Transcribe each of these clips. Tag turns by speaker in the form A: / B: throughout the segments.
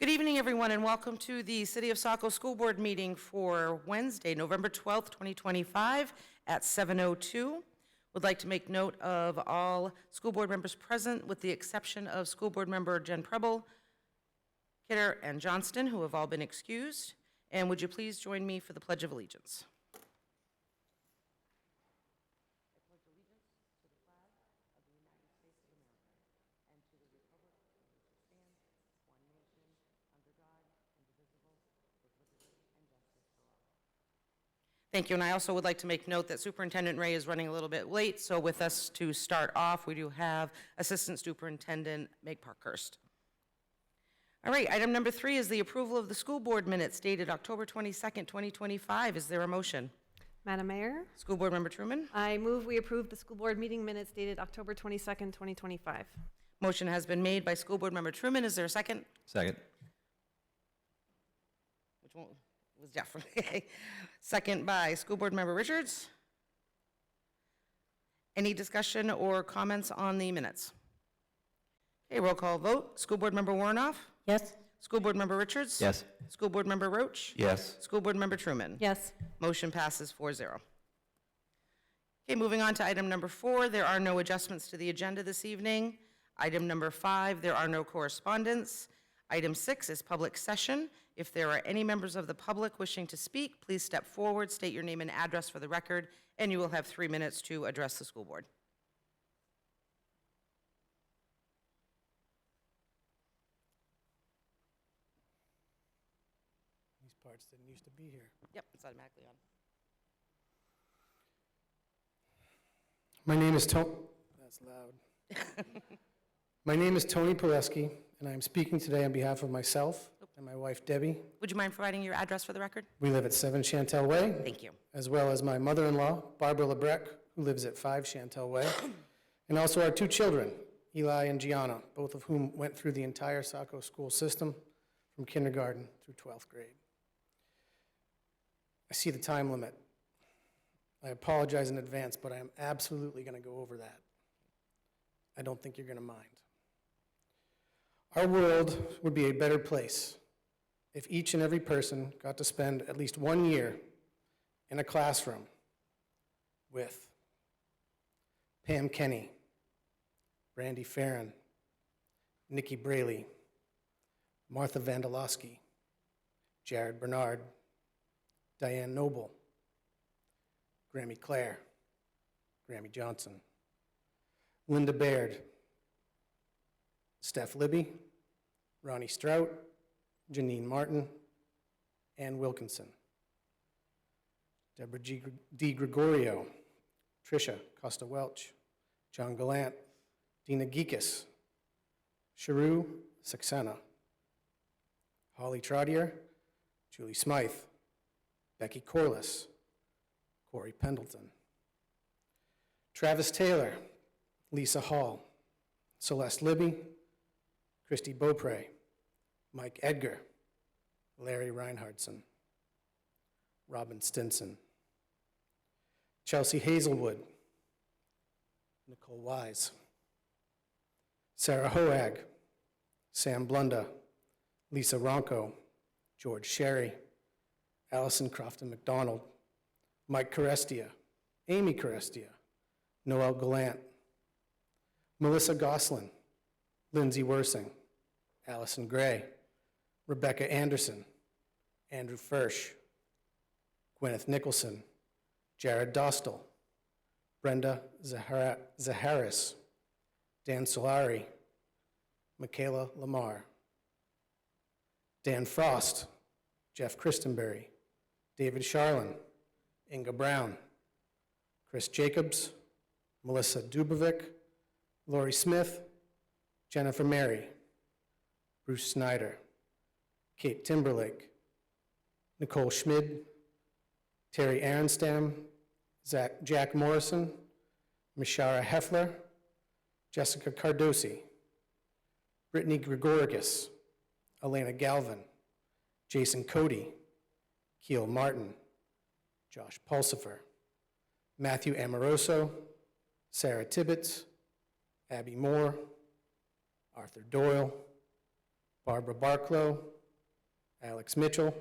A: Good evening, everyone, and welcome to the City of Saco School Board meeting for Wednesday, November 12th, 2025 at 7:02. Would like to make note of all school board members present with the exception of school board member Jen Preble, Kidder, and Johnston, who have all been excused. And would you please join me for the Pledge of Allegiance? Thank you, and I also would like to make note that Superintendent Ray is running a little bit late, so with us to start off, we do have Assistant Superintendent Meg Parkhurst. All right, item number 3 is the approval of the school board minutes dated October 22nd, 2025. Is there a motion?
B: Madam Mayor,
A: School Board Member Truman.
B: I move we approve the school board meeting minutes dated October 22nd, 2025.
A: Motion has been made by School Board Member Truman. Is there a second?
C: Second.
A: Which one was definitely second by School Board Member Richards. Any discussion or comments on the minutes? Okay, roll call vote. School Board Member Warnoff.
B: Yes.
A: School Board Member Richards.
C: Yes.
A: School Board Member Roach.
C: Yes.
A: School Board Member Truman.
B: Yes.
A: Motion passes 4-0. Okay, moving on to item number 4. There are no adjustments to the agenda this evening. Item number 5, there are no correspondence. Item 6 is public session. If there are any members of the public wishing to speak, please step forward, state your name and address for the record, and you will have 3 minutes to address the school board.
D: These parts didn't used to be here.
A: Yep, it's automatically on.
D: My name is Tony. That's loud. My name is Tony Pileski, and I am speaking today on behalf of myself and my wife Debbie.
A: Would you mind providing your address for the record?
D: We live at 7 Chantel Way.
A: Thank you.
D: As well as my mother-in-law, Barbara Lebrec, who lives at 5 Chantel Way, and also our 2 children, Eli and Gianna, both of whom went through the entire Saco school system from kindergarten through 12th grade. I see the time limit. I apologize in advance, but I am absolutely going to go over that. I don't think you're going to mind. Our world would be a better place if each and every person got to spend at least 1 year in a classroom with Pam Kenny, Brandy Farron, Nikki Braley, Martha Vandalowski, Jared Bernard, Diane Noble, Grammy Clare, Grammy Johnson, Linda Baird, Steph Libby, Ronnie Strout, Janine Martin, Ann Wilkinson, Deborah D. Gregorio, Tricia Costa Welch, John Gallant, Dina Geekus, Sharu Saxena, Holly Trottier, Julie Smythe, Becky Corliss, Corey Pendleton, Travis Taylor, Lisa Hall, Celeste Libby, Christy Beaupre, Mike Edgar, Larry Reinhardson, Robin Stinson, Chelsea Hazelwood, Nicole Wise, Sarah Hoag, Sam Blunda, Lisa Ronco, George Sherry, Allison Crofton McDonald, Mike Carestia, Amy Carestia, Noel Gallant, Melissa Goslin, Lindsay Worsing, Allison Gray, Rebecca Anderson, Andrew Fersch, Gwyneth Nicholson, Jared Dostal, Brenda Zaharis, Dan Solari, Michaela Lamar, Dan Frost, Jeff Christenberry, David Charlin, Inga Brown, Chris Jacobs, Melissa Dubovic, Lori Smith, Jennifer Mary, Bruce Snyder, Kate Timberlake, Nicole Schmid, Terry Aronstam, Jack Morrison, Mishara Heffler, Jessica Cardosi, Brittany Gregorikis, Elena Galvin, Jason Cody, Keel Martin, Josh Pulsifer, Matthew Amoroso, Sarah Tibbetts, Abby Moore, Arthur Doyle, Barbara Barklow, Alex Mitchell,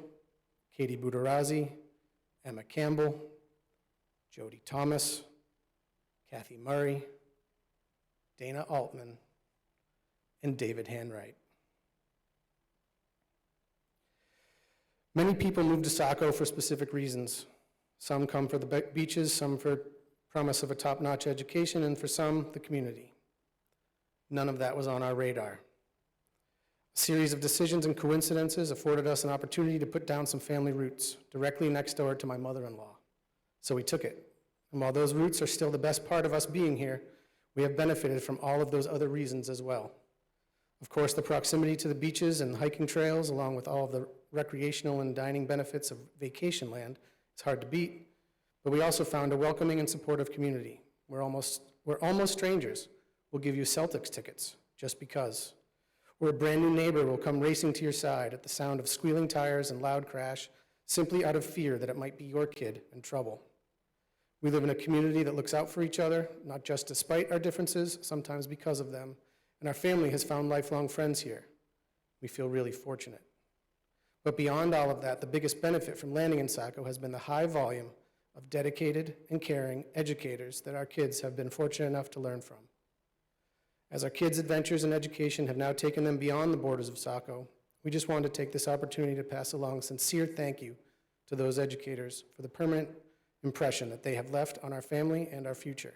D: Katie Budarazzi, Emma Campbell, Jody Thomas, Kathy Murray, Dana Altman, and David Hanwright. Many people move to Saco for specific reasons. Some come for the beaches, some for promise of a top-notch education, and for some, the community. None of that was on our radar. A series of decisions and coincidences afforded us an opportunity to put down some family roots directly next door to my mother-in-law. So we took it. And while those roots are still the best part of us being here, we have benefited from all of those other reasons as well. Of course, the proximity to the beaches and hiking trails, along with all of the recreational and dining benefits of vacation land, is hard to beat, but we also found a welcoming and supportive community. We're almost strangers. We'll give you Celtics tickets, just because. Or a brand new neighbor will come racing to your side at the sound of squealing tires and loud crash, simply out of fear that it might be your kid in trouble. We live in a community that looks out for each other, not just despite our differences, sometimes because of them, and our family has found lifelong friends here. We feel really fortunate. But beyond all of that, the biggest benefit from landing in Saco has been the high volume of dedicated and caring educators that our kids have been fortunate enough to learn from. As our kids' adventures in education have now taken them beyond the borders of Saco, we just wanted to take this opportunity to pass along a sincere thank you to those educators for the permanent impression that they have left on our family and our future.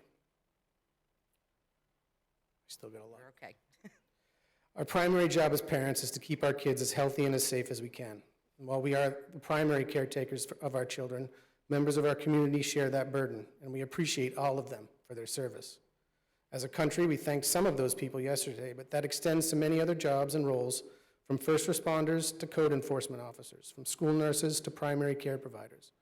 D: We still got a lot.
A: You're okay.
D: Our primary job as parents is to keep our kids as healthy and as safe as we can. And while we are the primary caretakers of our children, members of our community share that burden, and we appreciate all of them for their service. As a country, we thanked some of those people yesterday, but that extends to many other jobs and roles, from first responders to code enforcement officers, from school nurses to primary care providers.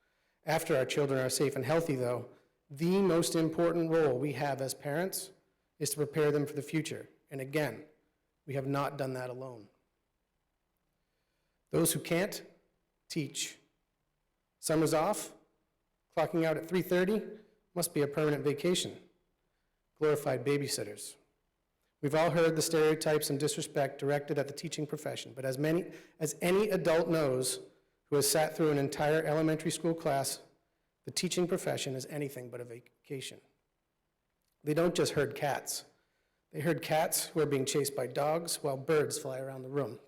D: After our children are safe and healthy, though, the most important role we have as parents is to prepare them for the future. And again, we have not done that alone. Those who can't, teach. Summer's off, clocking out at 3:30, must be a permanent vacation. Glorified babysitters. We've all heard the stereotypes and disrespect directed at the teaching profession, but as any adult knows who has sat through an entire elementary school class, the teaching profession is anything but a vacation. They don't just herd cats. They herd cats who are being chased by dogs while birds fly around the room.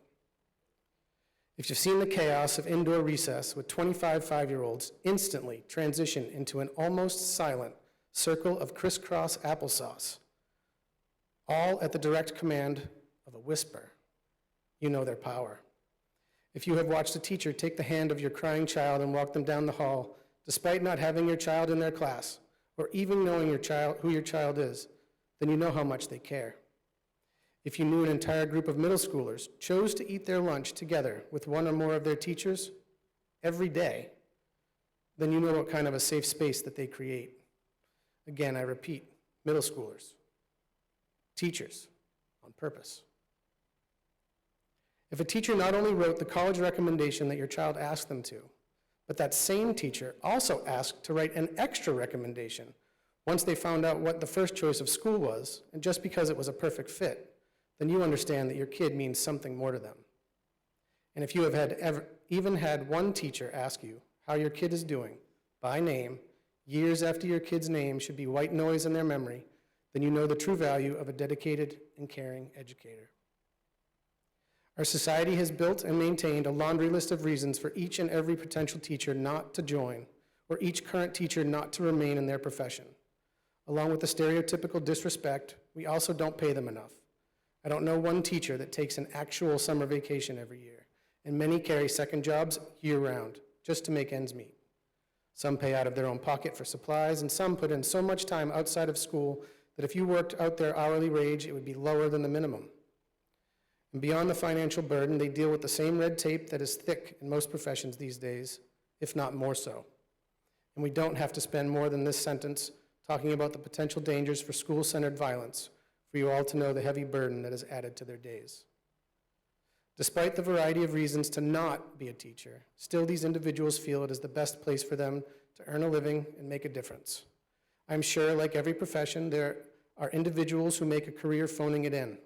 D: If you've seen the chaos of indoor recess with 25 5-year-olds instantly transition into an almost silent circle of crisscross applesauce, all at the direct command of a whisper, you know their power. If you have watched a teacher take the hand of your crying child and walk them down the hall, despite not having your child in their class, or even knowing who your child is, then you know how much they care. If you knew an entire group of middle schoolers chose to eat their lunch together with one or more of their teachers every day, then you know what kind of a safe space that they create. Again, I repeat, middle schoolers, teachers, on purpose. If a teacher not only wrote the college recommendation that your child asked them to, but that same teacher also asked to write an extra recommendation once they found out what the first choice of school was, and just because it was a perfect fit, then you understand that your kid means something more to them. And if you have even had one teacher ask you how your kid is doing by name, years after your kid's name should be white noise in their memory, then you know the true value of a dedicated and caring educator. Our society has built and maintained a laundry list of reasons for each and every potential teacher not to join, or each current teacher not to remain in their profession. Along with the stereotypical disrespect, we also don't pay them enough. I don't know one teacher that takes an actual summer vacation every year, and many carry second jobs year-round, just to make ends meet. Some pay out of their own pocket for supplies, and some put in so much time outside of school that if you worked out their hourly wage, it would be lower than the minimum. And beyond the financial burden, they deal with the same red tape that is thick in most professions these days, if not more so. And we don't have to spend more than this sentence talking about the potential dangers for school-centered violence for you all to know the heavy burden that is added to their days. Despite the variety of reasons to not be a teacher, still these individuals feel it is the best place for them to earn a living and make a difference. I'm sure, like every profession, there are individuals who make a career phoning it in,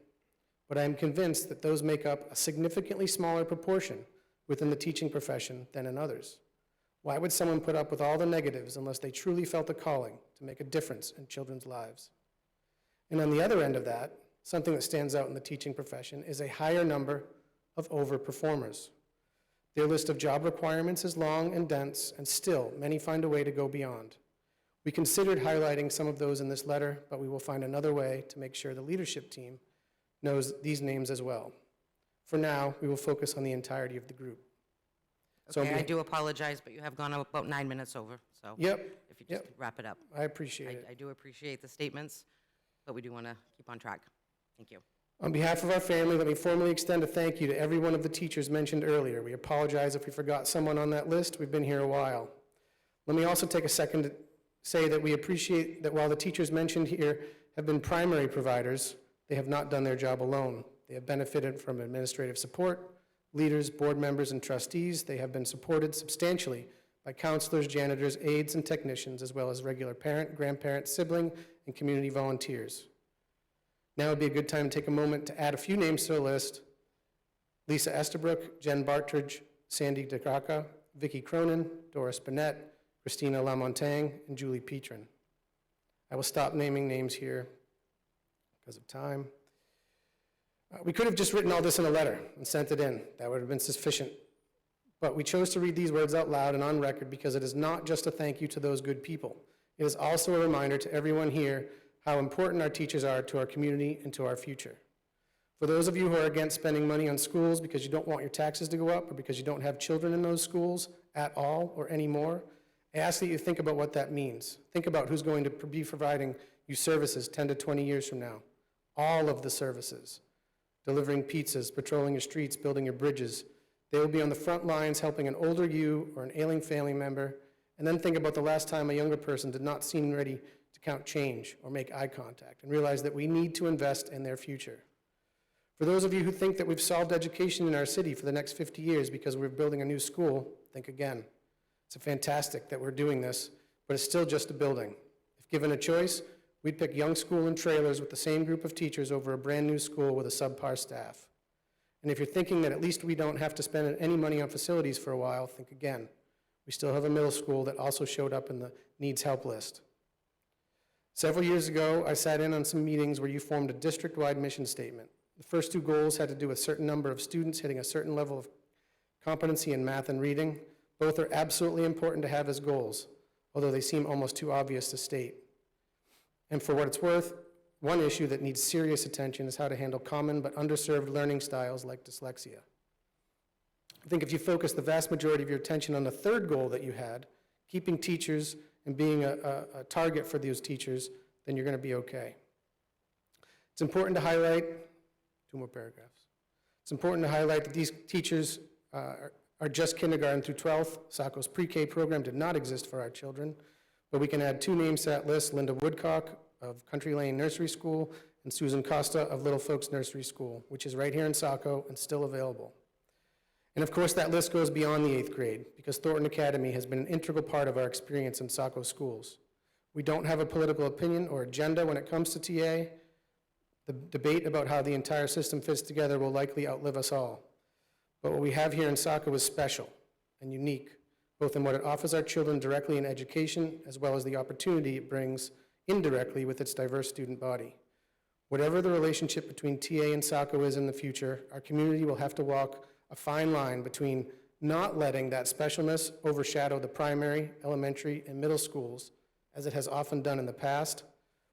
D: but I am convinced that those make up a significantly smaller proportion within the teaching profession than in others? Why would someone put up with all the negatives unless they truly felt a calling to make a difference in children's lives? And on the other end of that, something that stands out in the teaching profession is a higher number of overperformers. Their list of job requirements is long and dense, and still many find a way to go beyond. We considered highlighting some of those in this letter, but we will find another way to make sure the leadership team knows these names as well. For now, we will focus on the entirety of the group. So
A: Okay, I do apologize, but you have gone about 9 minutes over, so.
D: Yep,
A: If you just wrap it up.
D: I appreciate it.
A: I do appreciate the statements, but we do want to keep on track. Thank you.
D: On behalf of our family, let me formally extend a thank you to every one of the teachers mentioned earlier. We apologize if we forgot someone on that list. We've been here a while. Let me also take a second to say that we appreciate that while the teachers mentioned here have been primary providers, they have not done their job alone. They have benefited from administrative support, leaders, board members, and trustees. They have been supported substantially by counselors, janitors, aides, and technicians, as well as regular parent, grandparent, sibling, and community volunteers. Now would be a good time to take a moment to add a few names to the list: Lisa Estabrook, Jen Bartridge, Sandy DeGraca, Vicki Cronin, Doris Bennett, Christina Lamontagne, and Julie Petrin. I will stop naming names here because of time. We could have just written all this in a letter and sent it in. That would have been sufficient. But we chose to read these words out loud and on record because it is not just a thank you to those good people. It is also a reminder to everyone here how important our teachers are to our community and to our future. For those of you who are against spending money on schools because you don't want your taxes to go up or because you don't have children in those schools at all or anymore, I ask that you think about what that means. Think about who's going to be providing you services 10 to 20 years from now. All of the services. Delivering pizzas, patrolling your streets, building your bridges. They will be on the front lines helping an older you or an ailing family member. And then think about the last time a younger person did not seem ready to count change or make eye contact, and realize that we need to invest in their future. For those of you who think that we've solved education in our city for the next 50 years because we're building a new school, think again. It's fantastic that we're doing this, but it's still just a building. If given a choice, we'd pick young school and trailers with the same group of teachers over a brand new school with a subpar staff. And if you're thinking that at least we don't have to spend any money on facilities for a while, think again. We still have a middle school that also showed up in the needs help list. Several years ago, I sat in on some meetings where you formed a district-wide mission statement. The first two goals had to do with a certain number of students hitting a certain level of competency in math and reading. Both are absolutely important to have as goals, although they seem almost too obvious to state. And for what it's worth, one issue that needs serious attention is how to handle common but underserved learning styles like dyslexia. I think if you focus the vast majority of your attention on the third goal that you had, keeping teachers and being a target for those teachers, then you're going to be okay. It's important to highlight, two more paragraphs. It's important to highlight that these teachers are just kindergarten through 12th. Saco's pre-K program did not exist for our children, but we can add two names to that list: Linda Woodcock of Country Lane Nursery School and Susan Costa of Little Folks Nursery School, which is right here in Saco and still available. And of course, that list goes beyond the 8th grade, because Thornton Academy has been an integral part of our experience in Saco schools. We don't have a political opinion or agenda when it comes to TA. The debate about how the entire system fits together will likely outlive us all. But what we have here in Saco is special and unique, both in what it offers our children directly in education, as well as the opportunity it brings indirectly with its diverse student body. Whatever the relationship between TA and Saco is in the future, our community will have to walk a fine line between not letting that specialness overshadow the primary, elementary, and middle schools, as it has often done in the past,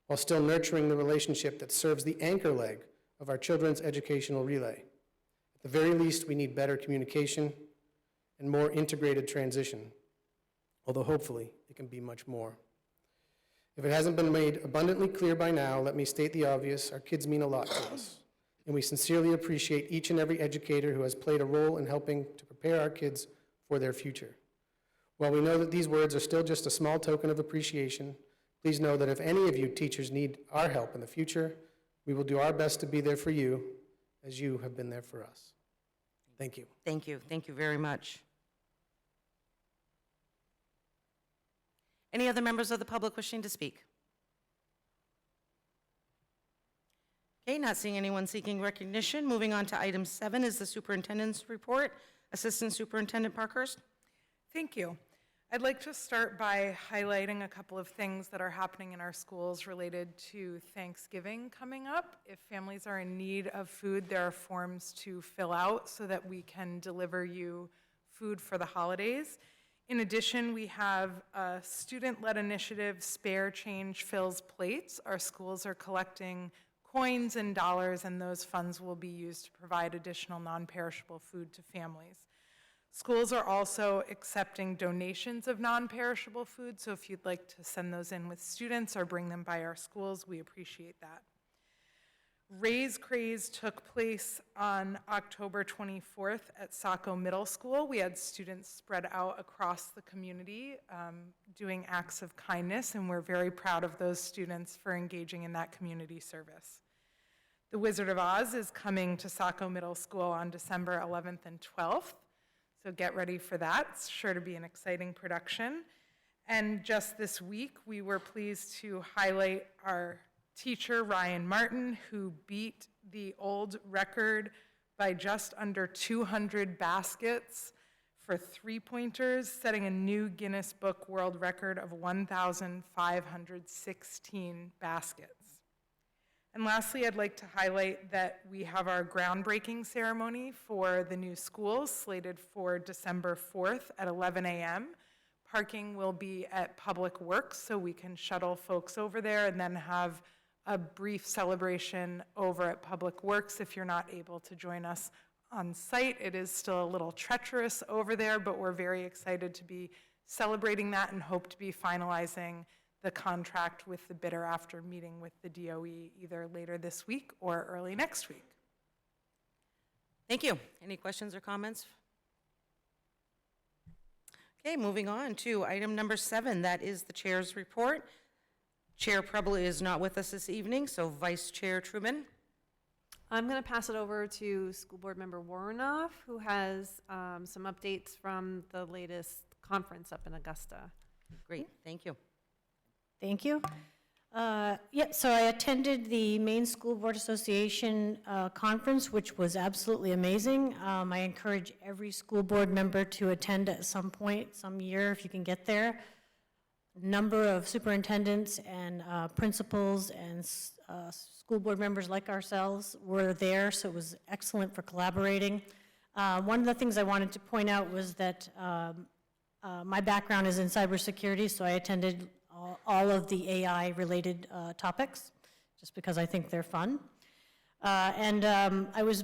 D: while still nurturing the relationship that serves the anchor leg of our children's educational relay. At the very least, we need better communication and more integrated transition, although hopefully it can be much more. If it hasn't been made abundantly clear by now, let me state the obvious: our kids mean a lot to us, and we sincerely appreciate each and every educator who has played a role in helping to prepare our kids for their future. While we know that these words are still just a small token of appreciation, please know that if any of you teachers need our help in the future, we will do our best to be there for you as you have been there for us. Thank you.
A: Thank you. Thank you very much. Any other members of the public wishing to speak? Okay, not seeing anyone seeking recognition. Moving on to item 7 is the superintendent's report. Assistant Superintendent Parkhurst.
C: Thank you. I'd like to start by highlighting a couple of things that are happening in our schools related to Thanksgiving coming up. If families are in need of food, there are forms to fill out so that we can deliver you food for the holidays. In addition, we have a student-led initiative, Spare Change Fills Plates. Our schools are collecting coins and dollars, and those funds will be used to provide additional non-perishable food to families. Schools are also accepting donations of non-perishable food, so if you'd like to send those in with students or bring them by our schools, we appreciate that. Raise Craze took place on October 24th at Saco Middle School. We had students spread out across the community doing acts of kindness, and we're very proud of those students for engaging in that community service. The Wizard of Oz is coming to Saco Middle School on December 11th and 12th. So get ready for that. It's sure to be an exciting production. And just this week, we were pleased to highlight our teacher, Ryan Martin, who beat the old record by just under 200 baskets for three-pointers, setting a new Guinness Book World Record of 1,516 baskets. And lastly, I'd like to highlight that we have our groundbreaking ceremony for the new schools slated for December 4th at 11 a.m. Parking will be at Public Works, so we can shuttle folks over there and then have a brief celebration over at Public Works. If you're not able to join us on site, it is still a little treacherous over there, but we're very excited to be celebrating that and hope to be finalizing the contract with the bidder after meeting with the DOE either later this week or early next week.
A: Thank you. Any questions or comments? Okay, moving on to item number 7, that is the chair's report. Chair Preble is not with us this evening, so Vice Chair Truman.
B: I'm going to pass it over to School Board Member Warnoff, who has some updates from the latest conference up in Augusta.
A: Great, thank you.
E: Thank you. So I attended the Maine School Board Association conference, which was absolutely amazing. I encourage every school board member to attend at some point, some year, if you can get there. Number of superintendents and principals and school board members like ourselves were there, so it was excellent for collaborating. One of the things I wanted to point out was that my background is in cybersecurity, so I attended all of the AI-related topics, just because I think they're fun. I was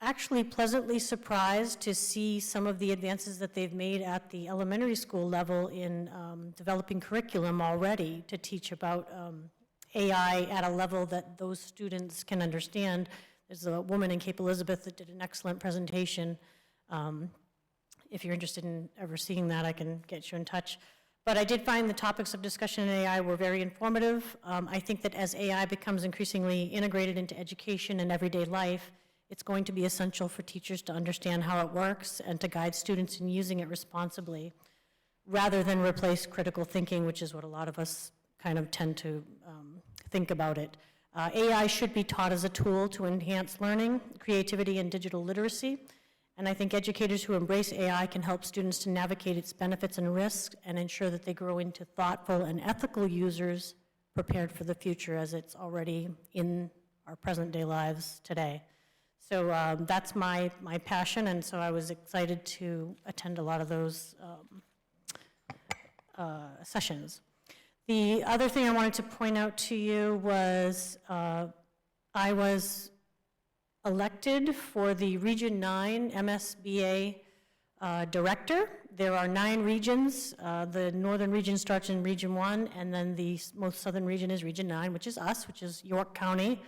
E: actually pleasantly surprised to see some of the advances that they've made at the elementary school level in developing curriculum already to teach about AI at a level that those students can understand. There's a woman in Cape Elizabeth that did an excellent presentation. If you're interested in ever seeing that, I can get you in touch. But I did find the topics of discussion in AI were very informative. I think that as AI becomes increasingly integrated into education and everyday life, it's going to be essential for teachers to understand how it works and to guide students in using it responsibly, rather than replace critical thinking, which is what a lot of us kind of tend to think about it. AI should be taught as a tool to enhance learning, creativity, and digital literacy. And I think educators who embrace AI can help students to navigate its benefits and risks and ensure that they grow into thoughtful and ethical users prepared for the future as it's already in our present-day lives today. So that's my passion, and so I was excited to attend a lot of those sessions. The other thing I wanted to point out to you was I was elected for the Region 9 MSBA Director. There are 9 regions. The northern region starts in Region 1, and then the most southern region is Region 9, which is us, which is York County.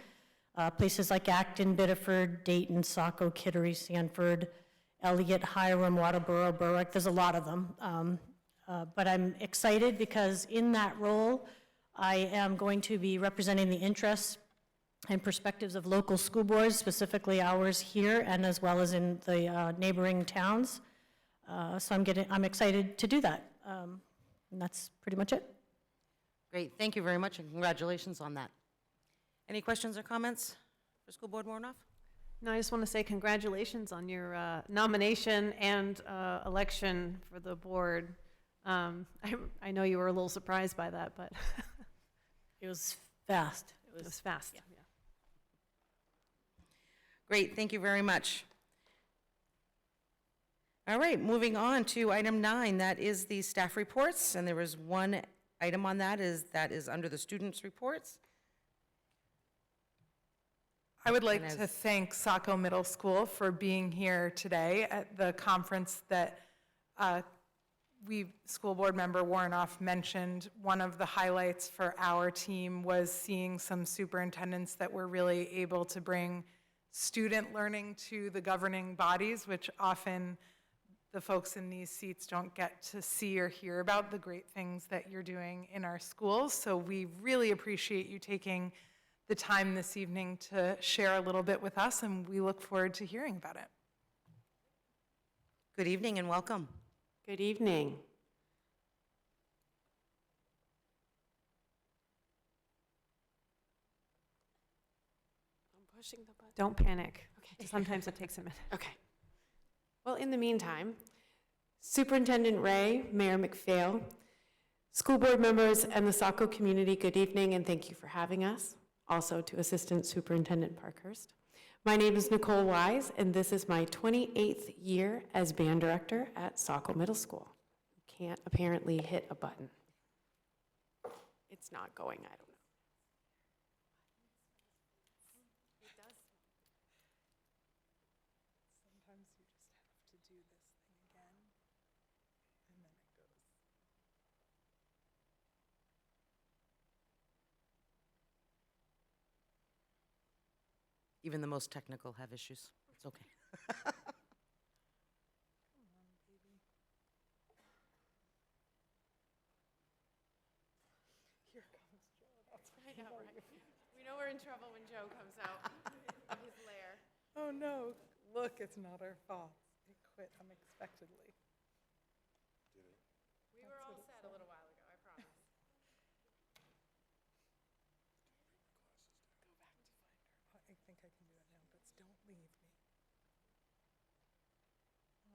E: Places like Acton, Biddeford, Dayton, Saco, Kittery, Sanford, Elliott, Hiram, Waterboro, Berwick. There's a lot of them. But I'm excited because in that role, I am going to be representing the interests and perspectives of local school boards, specifically ours here, and as well as in the neighboring towns. So I'm excited to do that. And that's pretty much it.
A: Great, thank you very much, and congratulations on that. Any questions or comments for School Board Warnoff?
B: No, I just want to say congratulations on your nomination and election for the board. I know you were a little surprised by that, but
E: It was fast.
B: it was fast. Yeah.
A: Great, thank you very much. All right, moving on to item 9, that is the staff reports, and there is one item on that is under the students' reports.
C: I would like
A: And
C: to
A: as-
C: thank Saco Middle School for being here today at the conference that School Board Member Warnoff mentioned. One of the highlights for our team was seeing some superintendents that were really able to bring student learning to the governing bodies, which often the folks in these seats don't get to see or hear about the great things that you're doing in our schools. So we really appreciate you taking the time this evening to share a little bit with us, and we look forward to hearing about it.
A: Good evening and welcome.
F: Good evening. I'm pushing the button.
B: Don't panic.
F: Okay.
B: Sometimes it takes a minute.
F: Okay. Well, in the meantime, Superintendent Ray, Mayor McPhail, school board members, and the Saco community, good evening and thank you for having us. Also to Assistant Superintendent Parkhurst. My name is Nicole Wise, and this is my 28th year as band director at Saco Middle School. Can't apparently hit a button. It's not going, I don't know.
C: Sometimes you just have to do this thing again, and then it goes.
A: Even the most technical have issues. It's okay.
F: I know, right? We know we're in trouble when Joe comes out of his lair.
C: Oh no, look, it's not our fault. It quit unexpectedly.
F: We were all set a little while ago, I promise.
C: I think I can do it now, but don't leave me. Oh.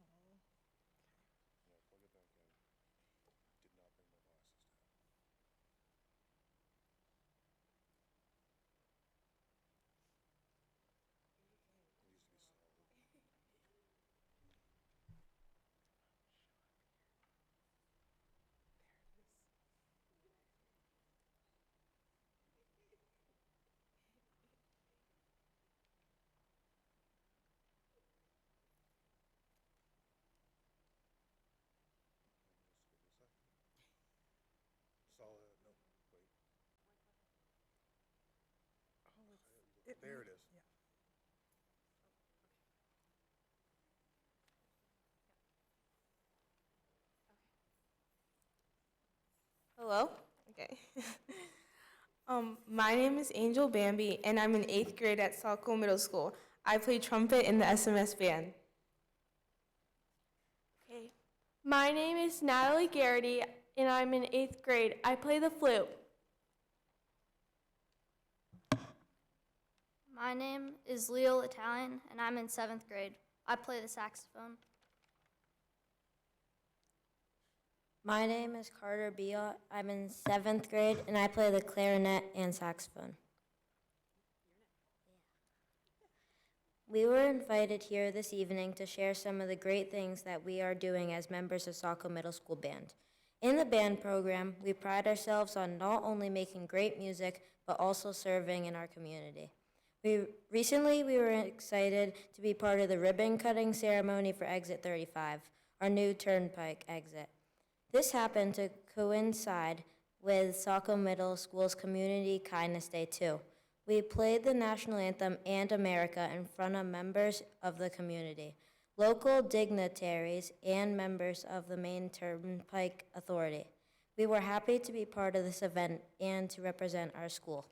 C: There it is. Yeah.
G: Hello? Okay. My name is Angel Bambi, and I'm in 8th grade at Saco Middle School. I play trumpet in the SMS band. Okay. My name is Natalie Garrity, and I'm in 8th grade. I play the flute.
H: My name is Leo Italian, and I'm in 7th grade. I play the saxophone.
I: My name is Carter Biot. I'm in 7th grade, and I play the clarinet and saxophone. We were invited here this evening to share some of the great things that we are doing as members of Saco Middle School Band. In the band program, we pride ourselves on not only making great music, but also serving in our community. Recently, we were excited to be part of the ribbon-cutting ceremony for Exit 35, our new turnpike exit. This happened to coincide with Saco Middle School's Community Kindness Day, too. We played the national anthem and America in front of members of the community, local dignitaries, and members of the Main Turnpike Authority. We were happy to be part of this event and to represent our school.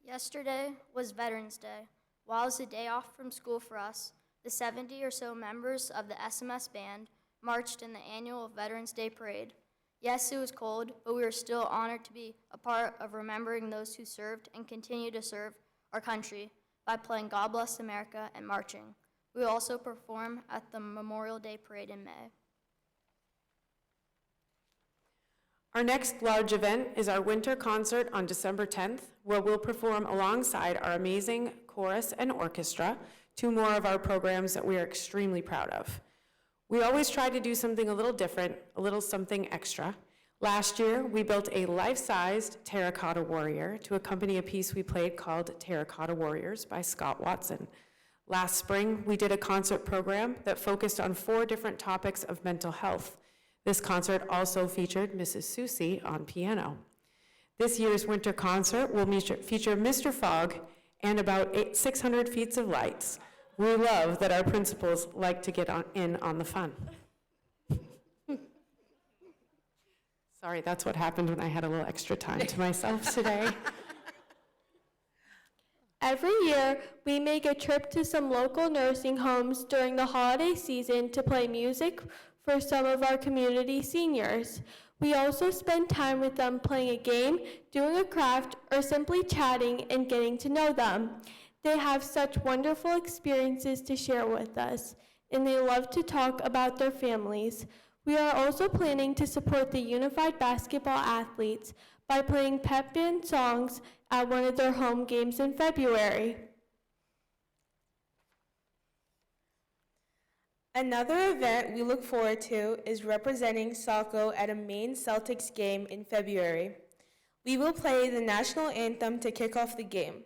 H: Yesterday was Veterans Day. While it was a day off from school for us, the 70 or so members of the SMS band marched in the annual Veterans Day parade. Yes, it was cold, but we were still honored to be a part of remembering those who served and continue to serve our country. by playing God Bless America and marching. We will also perform at the Memorial Day Parade in May.
F: Our next large event is our winter concert on December 10th, where we'll perform alongside our amazing chorus and orchestra, two more of our programs that we are extremely proud of. We always try to do something a little different, a little something extra. Last year, we built a life-sized terracotta warrior to accompany a piece we played called Terracotta Warriors by Scott Watson. Last spring, we did a concert program that focused on 4 different topics of mental health. This concert also featured Mrs. Susie on piano. This year's winter concert will feature Mr. Fogg and about 600 feet of lights. We love that our principals like to get in on the fun. Sorry, that's what happened when I had a little extra time to myself today.
G: Every year, we make a trip to some local nursing homes during the holiday season to play music for some of our community seniors. We also spend time with them playing a game, doing a craft, or simply chatting and getting to know them. They have such wonderful experiences to share with us, and they love to talk about their families. We are also planning to support the Unified Basketball athletes by playing pep band songs at one of their home games in February. Another event we look forward to is representing Saco at a Maine Celtics game in February. We will play the national anthem to kick off the game.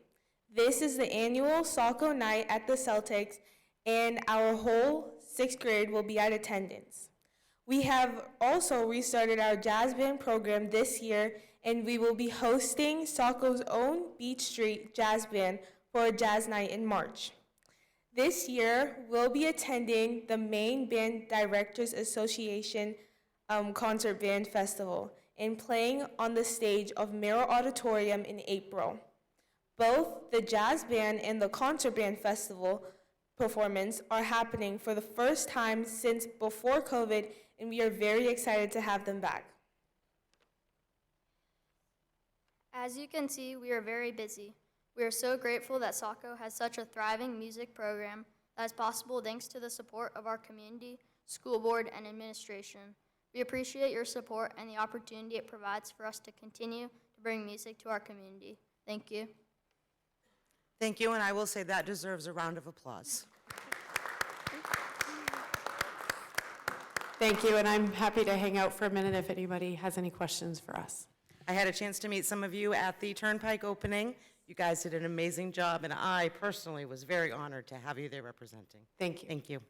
G: This is the annual Saco night at the Celtics, and our whole 6th grade will be at attendance. We have also restarted our jazz band program this year, and we will be hosting Saco's own Beach Street Jazz Band for a jazz night in March. This year, we'll be attending the Maine Band Directors Association Concert Band Festival and playing on the stage of Merrill Auditorium in April. Both the Jazz Band and the Concert Band Festival performance are happening for the first time since before COVID, and we are very excited to have them back.
H: As you can see, we are very busy. We are so grateful that Saco has such a thriving music program that is possible thanks to the support of our community, school board, and administration. We appreciate your support and the opportunity it provides for us to continue to bring music to our community. Thank you.
A: Thank you, and I will say that deserves a round of applause.
F: Thank you, and I'm happy to hang out for a minute if anybody has any questions for us.
A: I had a chance to meet some of you at the Turnpike opening. You guys did an amazing job, and I personally was very honored to have you there representing.
F: Thank you.
A: Thank you.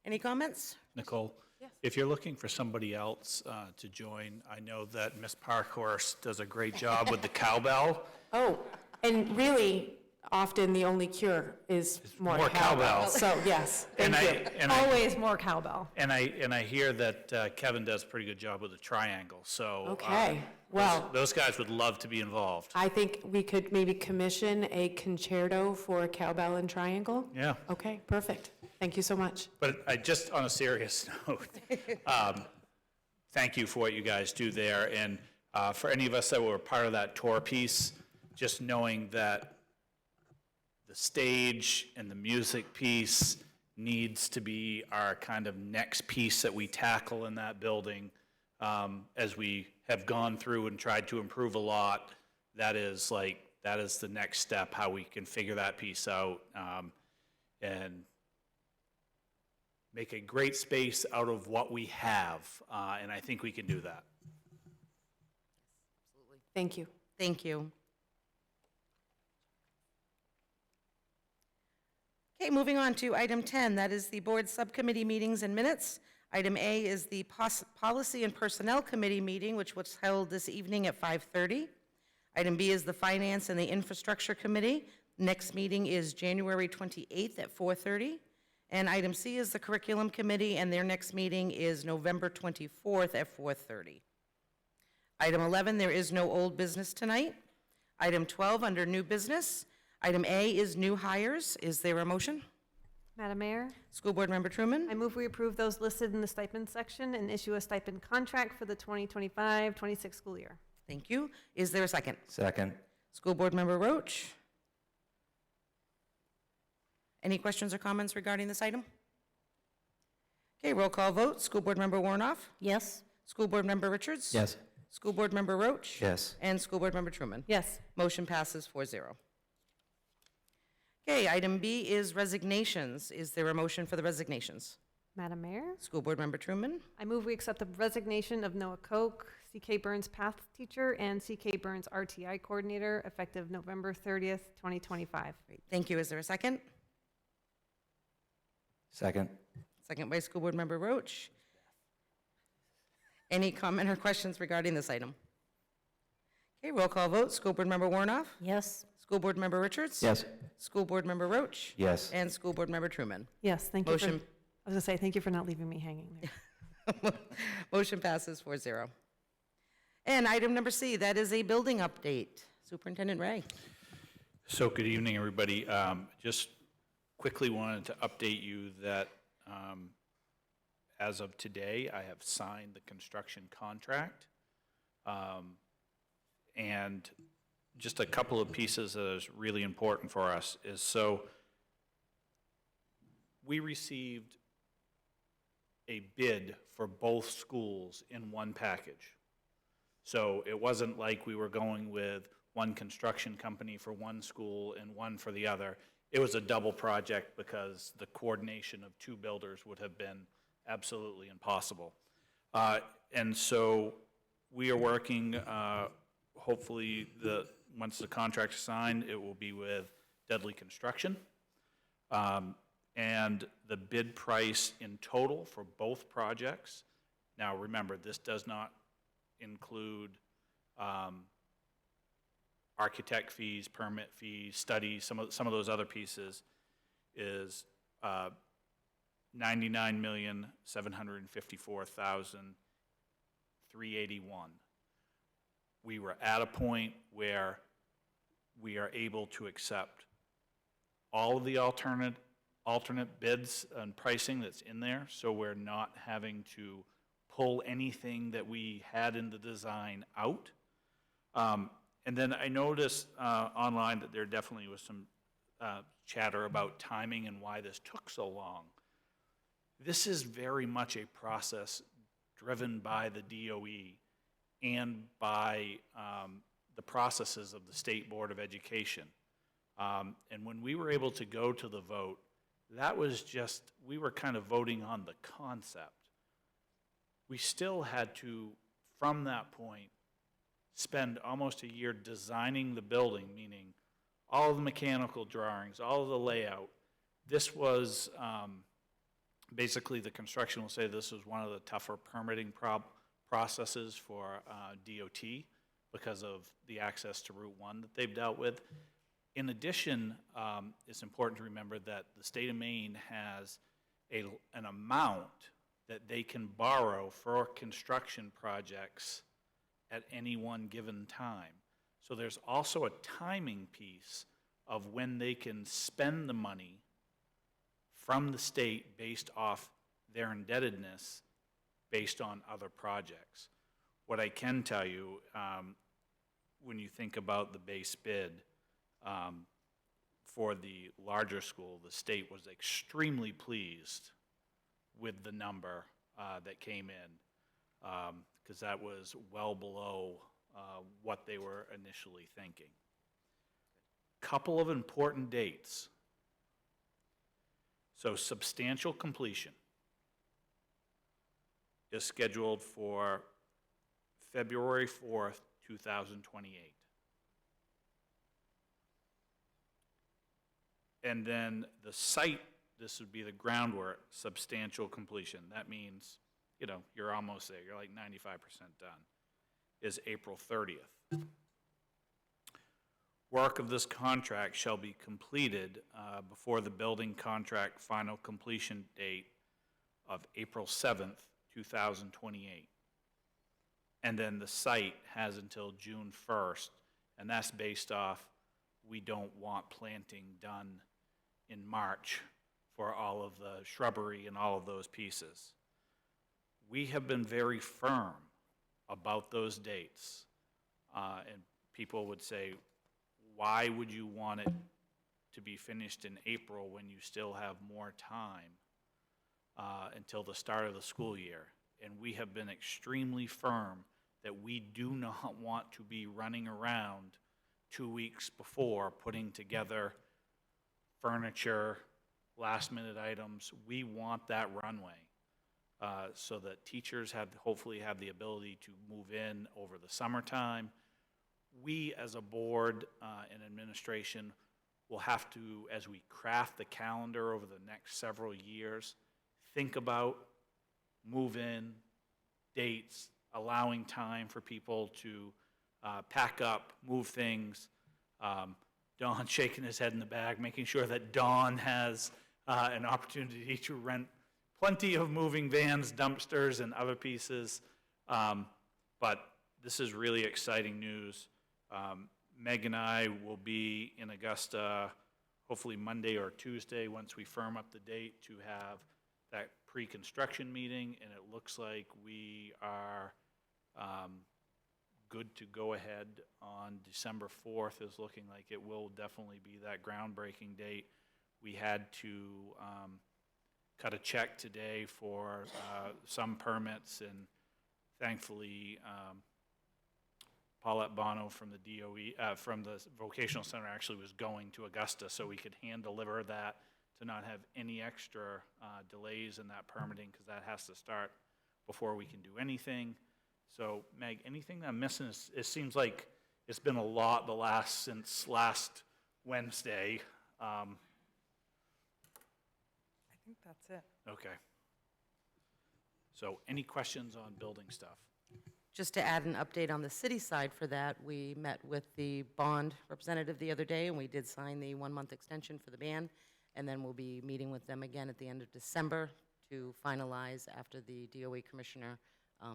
A: Any comments?
J: Nicole, if you're looking for somebody else to join, I know that Miss Parkhurst does a great job with the cowbell.
F: Oh, and really, often the only cure is more cowbell. So, yes, thank you.
B: Always more cowbell.
J: And I hear that Kevin does a pretty good job with the triangle, so.
F: Okay, well.
J: Those guys would love to be involved.
F: I think we could maybe commission a concerto for cowbell and triangle.
J: Yeah.
F: Okay, perfect. Thank you so much.
J: But I just, on a serious note, thank you for what you guys do there. And for any of us that were part of that tour piece, just knowing that the stage and the music piece needs to be our kind of next piece that we tackle in that building. As we have gone through and tried to improve a lot, that is the next step, how we can figure that piece out and make a great space out of what we have, and I think we can do that.
F: Thank you.
A: Thank you. Okay, moving on to item 10, that is the board subcommittee meetings and minutes. Item A is the Policy and Personnel Committee meeting, which was held this evening at 5:30. Item B is the Finance and the Infrastructure Committee. Next meeting is January 28th at 4:30. And item C is the Curriculum Committee, and their next meeting is November 24th at 4:30. Item 11, there is no old business tonight. Item 12, under new business. Item A is new hires. Is there a motion?
B: Madam Mayor,
A: School Board Member Truman?
B: I move we approve those listed in the stipend section and issue a stipend contract for the 2025-26 school year.
A: Thank you. Is there a second?
K: Second.
A: School Board Member Roach? Any questions or comments regarding this item? Okay, roll call vote. School Board Member Warnoff?
E: Yes?
A: School Board Member Richards?
K: Yes.
A: School Board Member Roach?
K: Yes.
A: And School Board Member Truman?
B: Yes.
A: Motion passes 4-0. Okay, item B is resignations. Is there a motion for the resignations?
B: Madam Mayor,
A: School Board Member Truman?
B: I move we accept the resignation of Noah Koch, CK Burns Path Teacher, and CK Burns RTI Coordinator, effective November 30th, 2025.
A: Great, thank you. Is there a second?
K: Second.
A: Second by School Board Member Roach. Any comment or questions regarding this item? Okay, roll call vote. School Board Member Warnoff?
E: Yes?
A: School Board Member Richards?
K: Yes.
A: School Board Member Roach?
K: Yes.
A: And School Board Member Truman?
B: Yes, thank you for,
A: Motion,
B: I was gonna say, thank you for not leaving me hanging there.
A: motion passes 4-0. And item number C, that is a building update. Superintendent Ray.
J: So good evening, everybody. Just quickly wanted to update you that as of today, I have signed the construction contract. And just a couple of pieces that is really important for us is, so we received a bid for both schools in one package. So it wasn't like we were going with one construction company for one school and one for the other. It was a double project because the coordination of two builders would have been absolutely impossible. And so we are working, hopefully, once the contract is signed, it will be with Dudley Construction. And the bid price in total for both projects, now remember, this does not include architect fees, permit fees, studies, some of those other pieces, is $99,754,381. We were at a point where we are able to accept all of the alternate bids and pricing that's in there, so we're not having to pull anything that we had in the design out. And then I noticed online that there definitely was some chatter about timing and why this took so long. This is very much a process driven by the DOE and by the processes of the State Board of Education. And when we were able to go to the vote, that was just, we were kind of voting on the concept. We still had to, from that point, spend almost a year designing the building, meaning all of the mechanical drawings, all of the layout. This was, basically the construction will say this was one of the tougher permitting processes for DOT because of the access to Route 1 that they've dealt with. In addition, it's important to remember that the state of Maine has an amount that they can borrow for construction projects at any one given time. So there's also a timing piece of when they can spend the money from the state based off their indebtedness based on other projects. What I can tell you, when you think about the base bid, for the larger school, the state was extremely pleased with the number that came in, because that was well below what they were initially thinking. Couple of important dates. So substantial completion is scheduled for February 4th, 2028. And then the site, this would be the groundwork, substantial completion. That means, you know, you're almost there. You're like 95% done, is April 30th. Work of this contract shall be completed before the building contract final completion date of April 7th, 2028. And then the site has until June 1st, and that's based off, we don't want planting done in March for all of the shrubbery and all of those pieces. We have been very firm about those dates. And people would say, why would you want it to be finished in April when you still have more time until the start of the school year. And we have been extremely firm that we do not want to be running around 2 weeks before putting together furniture, last-minute items. We want that runway so that teachers hopefully have the ability to move in over the summertime. We, as a board and administration, will have to, as we craft the calendar over the next several years, think about move-in dates, allowing time for people to pack up, move things. Don shaking his head in the back, making sure that Don has an opportunity to rent plenty of moving vans, dumpsters, and other pieces. But this is really exciting news. Meg and I will be in Augusta hopefully Monday or Tuesday once we firm up the date to have that pre-construction meeting, and it looks like we are good to go ahead on December 4th. Is looking like it will definitely be that groundbreaking date. We had to cut a check today for some permits, and thankfully Paulette Bono from the DOE, from the Vocational Center actually was going to Augusta so we could hand deliver that to not have any extra delays in that permitting, because that has to start before we can do anything. So Meg, anything that I'm missing? It seems like it's been a lot since last Wednesday.
C: I think that's it.
J: Okay. So any questions on building stuff?
A: Just to add an update on the city side for that, we met with the bond representative the other day, and we did sign the 1-month extension for the ban, and then we'll be meeting with them again at the end of December to finalize after the DOE commissioner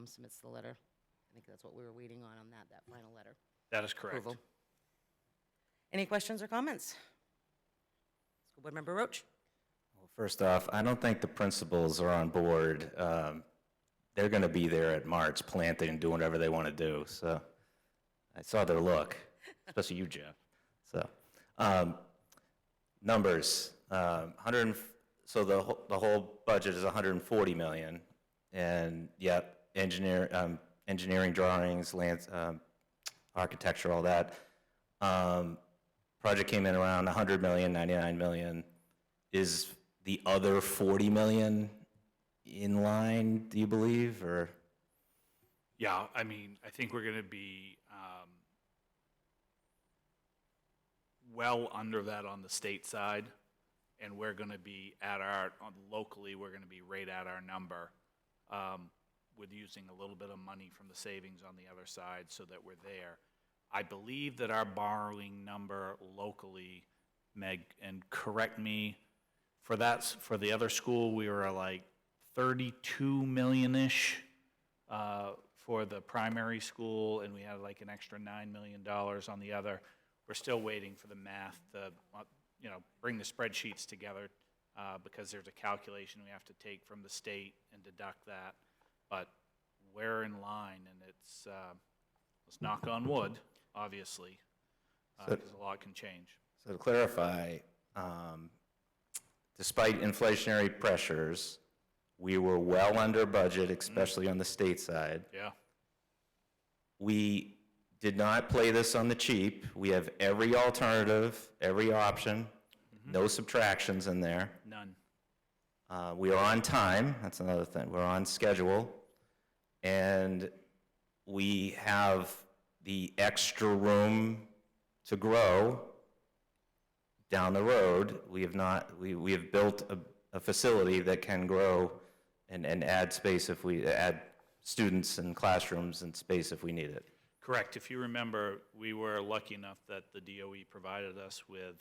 A: submits the letter. I think that's what we were waiting on that final letter.
J: That is correct.
A: Approval. Any questions or comments? School Board Member Roach?
K: Well, first off, I don't think the principals are on board. They're going to be there at March planting and doing whatever they want to do. So I saw their look, especially you, Jeff. So numbers, so the whole budget is 140 million, and yep, engineering drawings, land, architecture, all that. Project came in around 100 million, 99 million. Is the other 40 million in line, do you believe, or?
J: Yeah, I mean, I think we're going to be well under that on the state side, and we're going to be at locally, we're going to be right at our number with using a little bit of money from the savings on the other side so that we're there. I believe that our borrowing number locally, Meg, and correct me, for the other school, we were like 32 million-ish for the primary school, and we had like an extra $9 million on the other. We're still waiting for the math to, bring the spreadsheets together because there's a calculation we have to take from the state and deduct that. But we're in line, and it's, let's knock on wood, obviously, because a lot can change.
K: So to clarify, despite inflationary pressures, we were well under budget, especially on the state side.
J: Yeah.
K: We did not play this on the cheap. We have every alternative, every option, no subtractions in there.
J: None.
K: We are on time, that's another thing. We're on schedule. And we have the extra room to grow down the road. We have built a facility that can grow and add space if we add students and classrooms and space if we need it.
J: Correct. If you remember, we were lucky enough that the DOE provided us with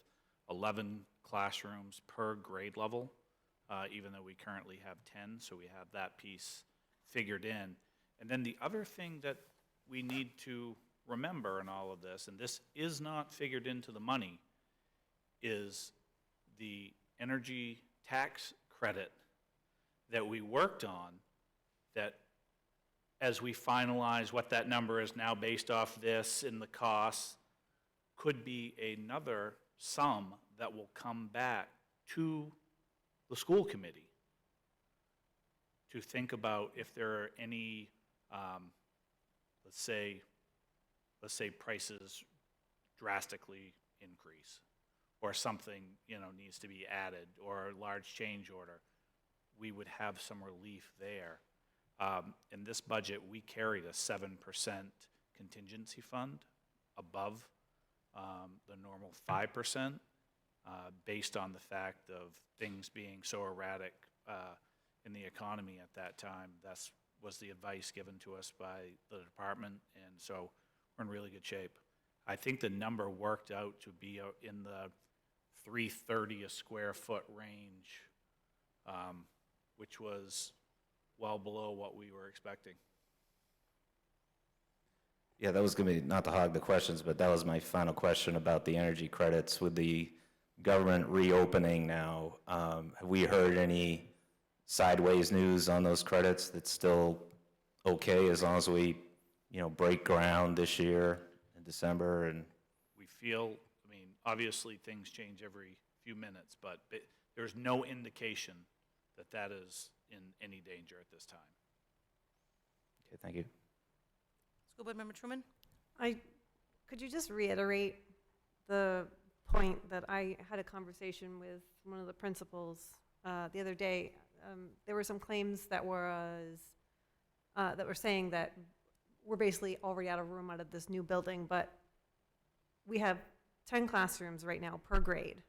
J: 11 classrooms per grade level, even though we currently have 10, so we have that piece figured in. And then the other thing that we need to remember in all of this, and this is not figured into the money, is the energy tax credit that we worked on, that as we finalize what that number is now based off this and the costs, could be another sum that will come back to the school committee to think about if there are any, let's say prices drastically increase, or something, needs to be added, or a large change order, we would have some relief there. In this budget, we carried a 7% contingency fund above the normal 5%, based on the fact of things being so erratic in the economy at that time. That was the advice given to us by the department, and so we're in really good shape. I think the number worked out to be in the $330 a square foot range, which was well below what we were expecting.
K: Yeah, that was going to be, not to hog the questions, but that was my final question about the energy credits. With the government reopening now, have we heard any sideways news on those credits? That's still okay as long as we, break ground this year in December? And
J: We feel, obviously things change every few minutes, but there's no indication that that is in any danger at this time.
K: okay, thank you.
A: School Board Member Truman?
B: Could you just reiterate the point that I had a conversation with one of the principals the other day? There were some claims that were saying that we're basically already out of room out of this new building, but we have 10 classrooms right now per grade.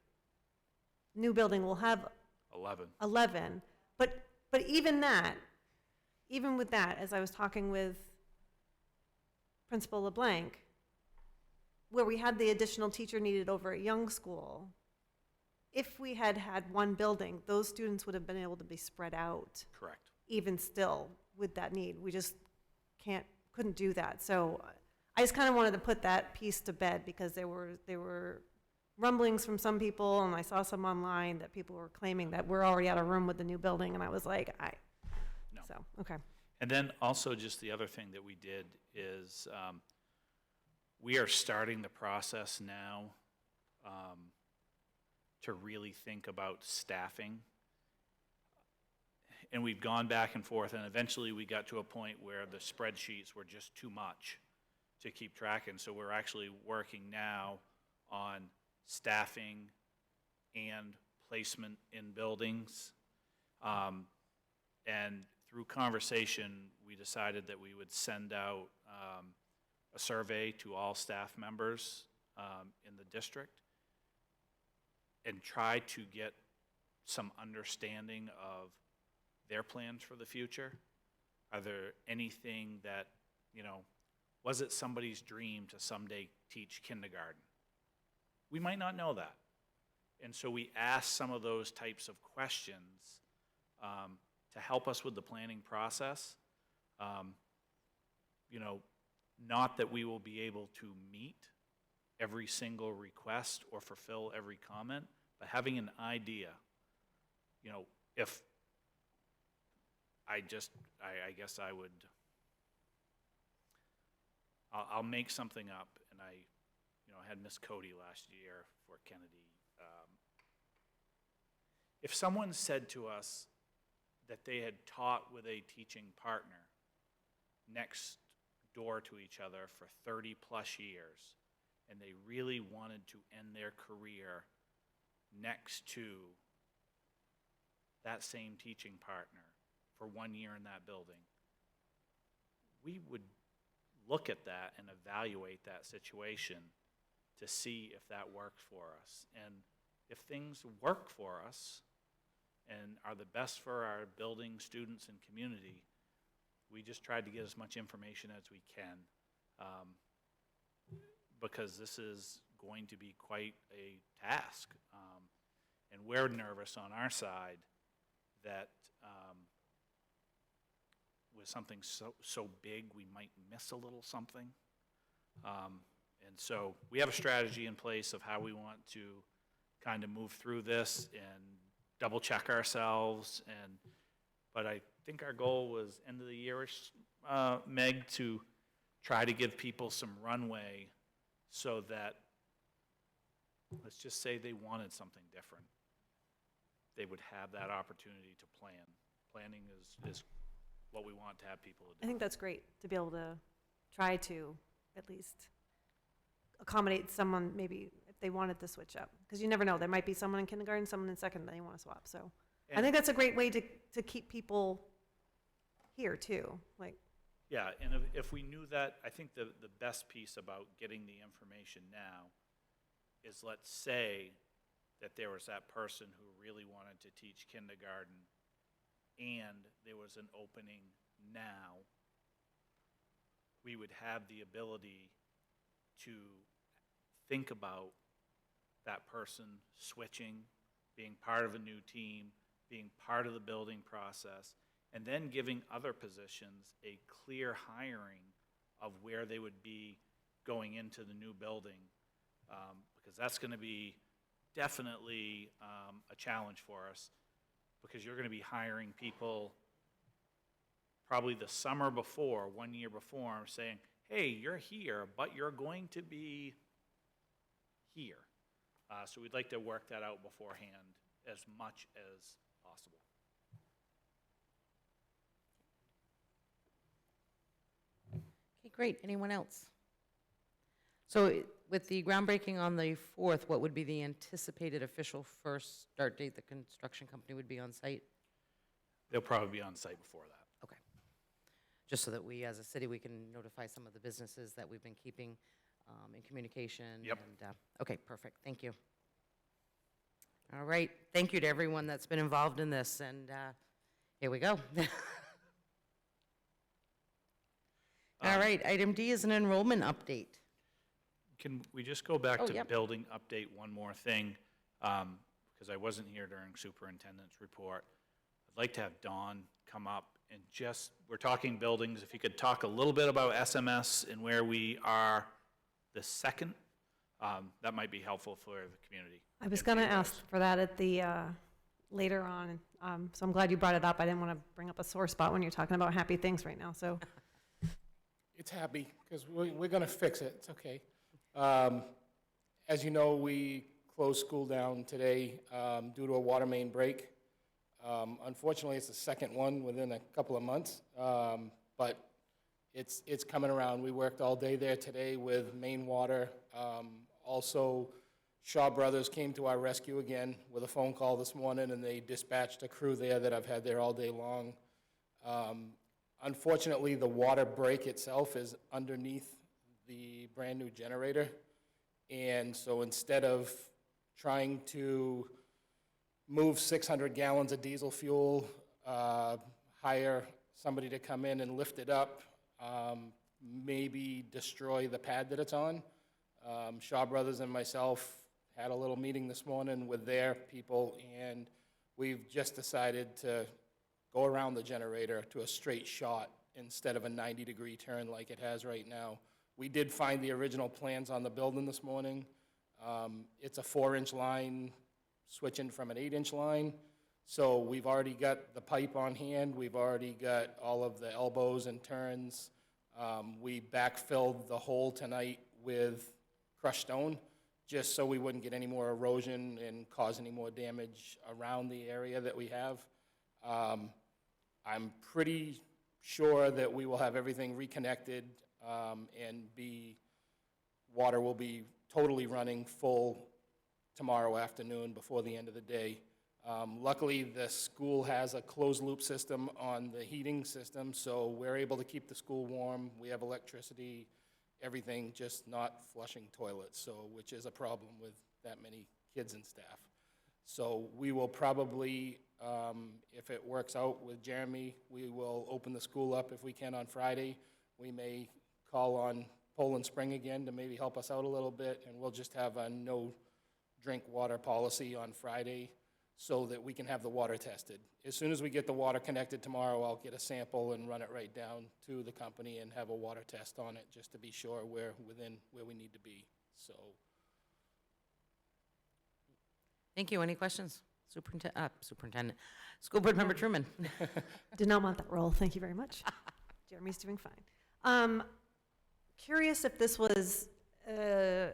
B: New building will have 11, but even with that, as I was talking with Principal LeBlanc, where we had the additional teacher needed over at Young School, if we had had one building, those students would have been able to be spread out.
J: Correct.
B: Even still with that need. We just couldn't do that. So I just kind of wanted to put that piece to bed, because there were rumblings from some people, and I saw some online that people were claiming that we're already out of room with the new building, and I was like,
J: No.
B: So, okay.
J: And then also, just the other thing that we did is we are starting the process now to really think about staffing. And we've gone back and forth, and eventually we got to a point where the spreadsheets were just too much to keep tracking. So we're actually working now on staffing and placement in buildings. And through conversation, we decided that we would send out a survey to all staff members in the district and try to get some understanding of their plans for the future. Are there anything that, was it somebody's dream to someday teach kindergarten? We might not know that. And so we asked some of those types of questions to help us with the planning process. Not that we will be able to meet every single request or fulfill every comment, but having an idea, if I guess I would, I'll make something up, and I had Miss Cody last year for Kennedy. If someone said to us that they had taught with a teaching partner next door to each other for 30 plus years, and they really wanted to end their career next to that same teaching partner for 1 year in that building, we would look at that and evaluate that situation to see if that worked for us. And if things work for us and are the best for our building, students, and community, we just tried to get as much information as we can, because this is going to be quite a task. And we're nervous on our side that with something so big, we might miss a little something. And so we have a strategy in place of how we want to kind of move through this and double check ourselves. But I think our goal was end of the year-ish, Meg, to try to give people some runway so that let's just say they wanted something different, they would have that opportunity to plan. Planning is what we want to have people to
B: I
J: do.
B: think that's great to be able to try to at least accommodate someone maybe if they wanted to switch up. Because you never know, there might be someone in kindergarten, someone in second that they want to swap. So I
J: And-
B: think that's a great way to keep people here too. Like,
J: Yeah, and if we knew that, I think the best piece about getting the information now is, let's say that there was that person who really wanted to teach kindergarten and there was an opening now, we would have the ability to think about that person switching, being part of a new team, being part of the building process, and then giving other positions a clear hiring of where they would be going into the new building, because that's going to be definitely a challenge for us, because you're going to be hiring people probably the summer before, 1 year before, saying, hey, you're here, but you're going to be here. So we'd like to work that out beforehand as much as possible.
A: Okay, great. Anyone else? So with the groundbreaking on the 4th, what would be the anticipated official first start date the construction company would be on site?
J: They'll probably be on site before that.
A: Okay. Just so that we, as a city, we can notify some of the businesses that we've been keeping in communication.
J: Yep.
A: And, okay, perfect. Thank you. All right. Thank you to everyone that's been involved in this, and here we go. All right, item D is an enrollment update.
J: Can we just go back
A: Oh,
J: to
A: yep.
J: building update one more thing? Because I wasn't here during superintendent's report. I'd like to have Dawn come up and just, we're talking buildings, if you could talk a little bit about SMS and where we are the second, that might be helpful for the community.
B: I was
J: and
B: going to
J: for you guys.
B: ask for that at the, later on. So I'm glad you brought it up. I didn't want to bring up a sore spot when you're talking about happy things right now, so.
D: It's happy, because we're going to fix it. It's okay. As you know, we closed school down today due to a water main break. Unfortunately, it's the second one within a couple of months, but it's coming around. We worked all day there today with main water. Also, Shaw Brothers came to our rescue again with a phone call this morning, and they dispatched a crew there that I've had there all day long. Unfortunately, the water break itself is underneath the brand-new generator, and so instead of trying to move 600 gallons of diesel fuel, hire somebody to come in and lift it up, maybe destroy the pad that it's on. Shaw Brothers and myself had a little meeting this morning with their people, and we've just decided to go around the generator to a straight shot instead of a 90-degree turn like it has right now. We did find the original plans on the building this morning. It's a 4-inch line switching from an 8-inch line. So we've already got the pipe on hand. We've already got all of the elbows and turns. We backfilled the hole tonight with crushed stone, just so we wouldn't get any more erosion and cause any more damage around the area that we have. I'm pretty sure that we will have everything reconnected and water will be totally running full tomorrow afternoon before the end of the day. Luckily, the school has a closed-loop system on the heating system, so we're able to keep the school warm. We have electricity, everything, just not flushing toilets, so which is a problem with that many kids and staff. So we will probably, if it works out with Jeremy, we will open the school up if we can on Friday. We may call on Poland Spring again to maybe help us out a little bit, and we'll just have a no drink water policy on Friday so that we can have the water tested. As soon as we get the water connected tomorrow, I'll get a sample and run it right down to the company and have a water test on it just to be sure we're within where we need to be. So.
A: Thank you. Any questions? Superintendent. School Board Member Truman.
B: Did not want that role. Thank you very much. Jeremy's doing fine. Curious if this was an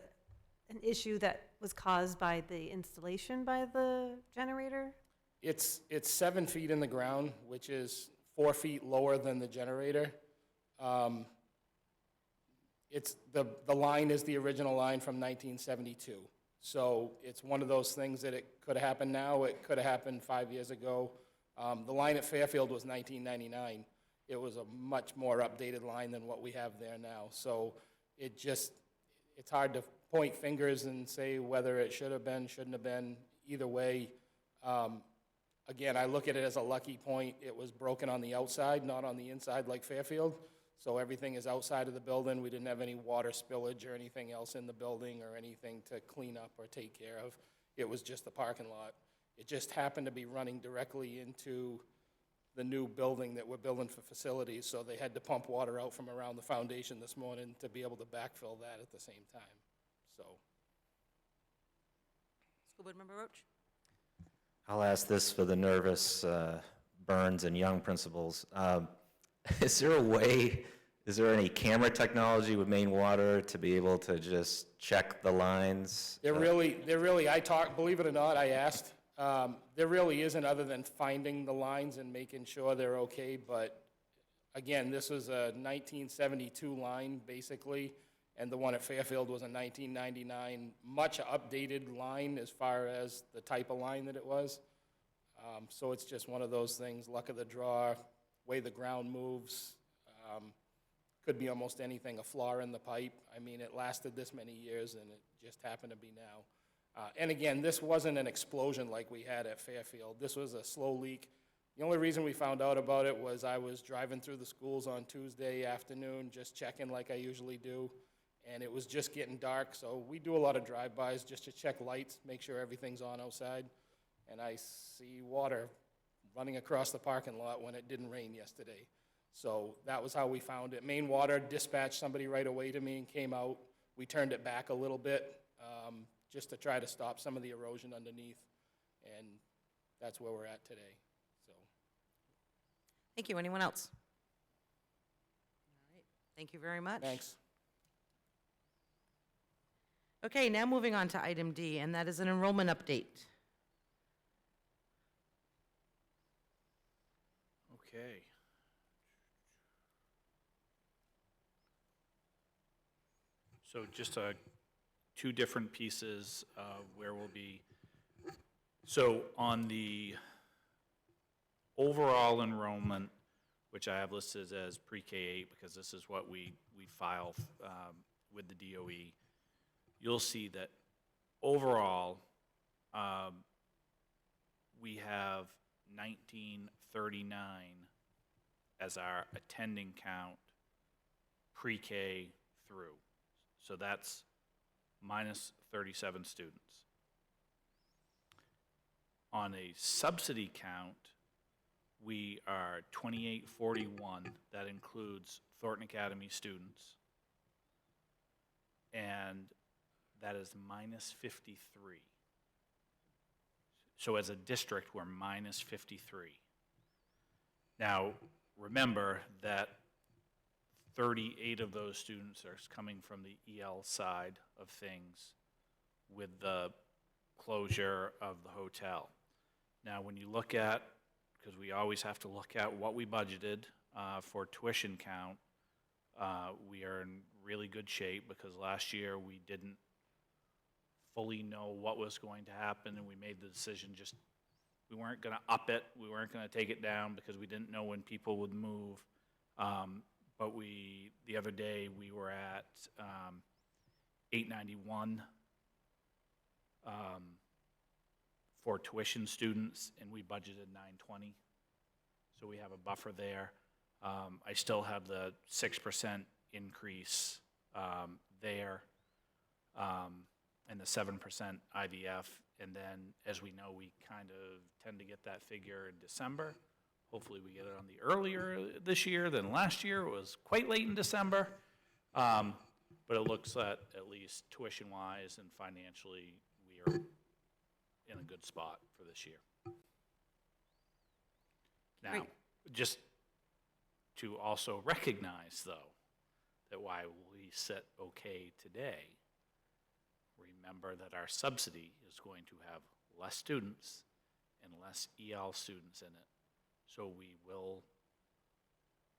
B: issue that was caused by the installation by the generator?
D: It's 7 feet in the ground, which is 4 feet lower than the generator. It's, the line is the original line from 1972. So it's one of those things that it could have happened now, it could have happened 5 years ago. The line at Fairfield was 1999. It was a much more updated line than what we have there now. So it just, it's hard to point fingers and say whether it should have been, shouldn't have been. Either way, again, I look at it as a lucky point. It was broken on the outside, not on the inside like Fairfield. So everything is outside of the building. We didn't have any water spillage or anything else in the building or anything to clean up or take care of. It was just the parking lot. It just happened to be running directly into the new building that we're building for facilities, so they had to pump water out from around the foundation this morning to be able to backfill that at the same time, so.
A: School Board Member Roach?
K: I'll ask this for the nervous Burns and Young principals. Is there a way, is there any camera technology with Maine Water to be able to just check the lines?
D: There really, believe it or not, I asked. There really isn't, other than finding the lines and making sure they're okay, but again, this was a 1972 line, basically, and the one at Fairfield was a 1999, much updated line as far as the type of line that it was. So it's just one of those things, luck of the draw, way the ground moves. Could be almost anything, a flaw in the pipe. I mean, it lasted this many years, and it just happened to be now. And again, this wasn't an explosion like we had at Fairfield. This was a slow leak. The only reason we found out about it was I was driving through the schools on Tuesday afternoon, just checking like I usually do, and it was just getting dark, so we do a lot of drive-bys just to check lights, make sure everything's on outside, and I see water running across the parking lot when it didn't rain yesterday. So that was how we found it. Maine Water dispatched somebody right away to me and came out. We turned it back a little bit, just to try to stop some of the erosion underneath, and that's where we're at today, so.
A: Thank you. Anyone else? All right. Thank you very much.
D: Thanks.
A: Okay, now moving on to item D, and that is an enrollment update.
J: Okay. So just two different pieces of where we'll be. So on the overall enrollment, which I have listed as pre-K-8 because this is what we file with the DOE, you'll see that overall we have 1939 as our attending count pre-K through. So that's minus 37 students. On a subsidy count, we are 2841. That includes Thornton Academy students. And that is minus 53. So as a district, we're minus 53. Now, remember that 38 of those students are coming from the EL side of things with the closure of the hotel. Now, when you look at, because we always have to look at what we budgeted for tuition count, we are in really good shape because last year we didn't fully know what was going to happen, and we made the decision just, we weren't going to up it, we weren't going to take it down because we didn't know when people would move. But the other day, we were at 891 for tuition students, and we budgeted 920. So we have a buffer there. I still have the 6% increase there, and the 7% IVF. And then, as we know, we kind of tend to get that figure in December. Hopefully we get it on the earlier this year than last year. It was quite late in December. But it looks at least tuition-wise and financially, we are in a good spot for this year. Now,
A: Great.
J: just to also recognize, though, that while we sit okay today, remember that our subsidy is going to have less students and less EL students in it. So we will,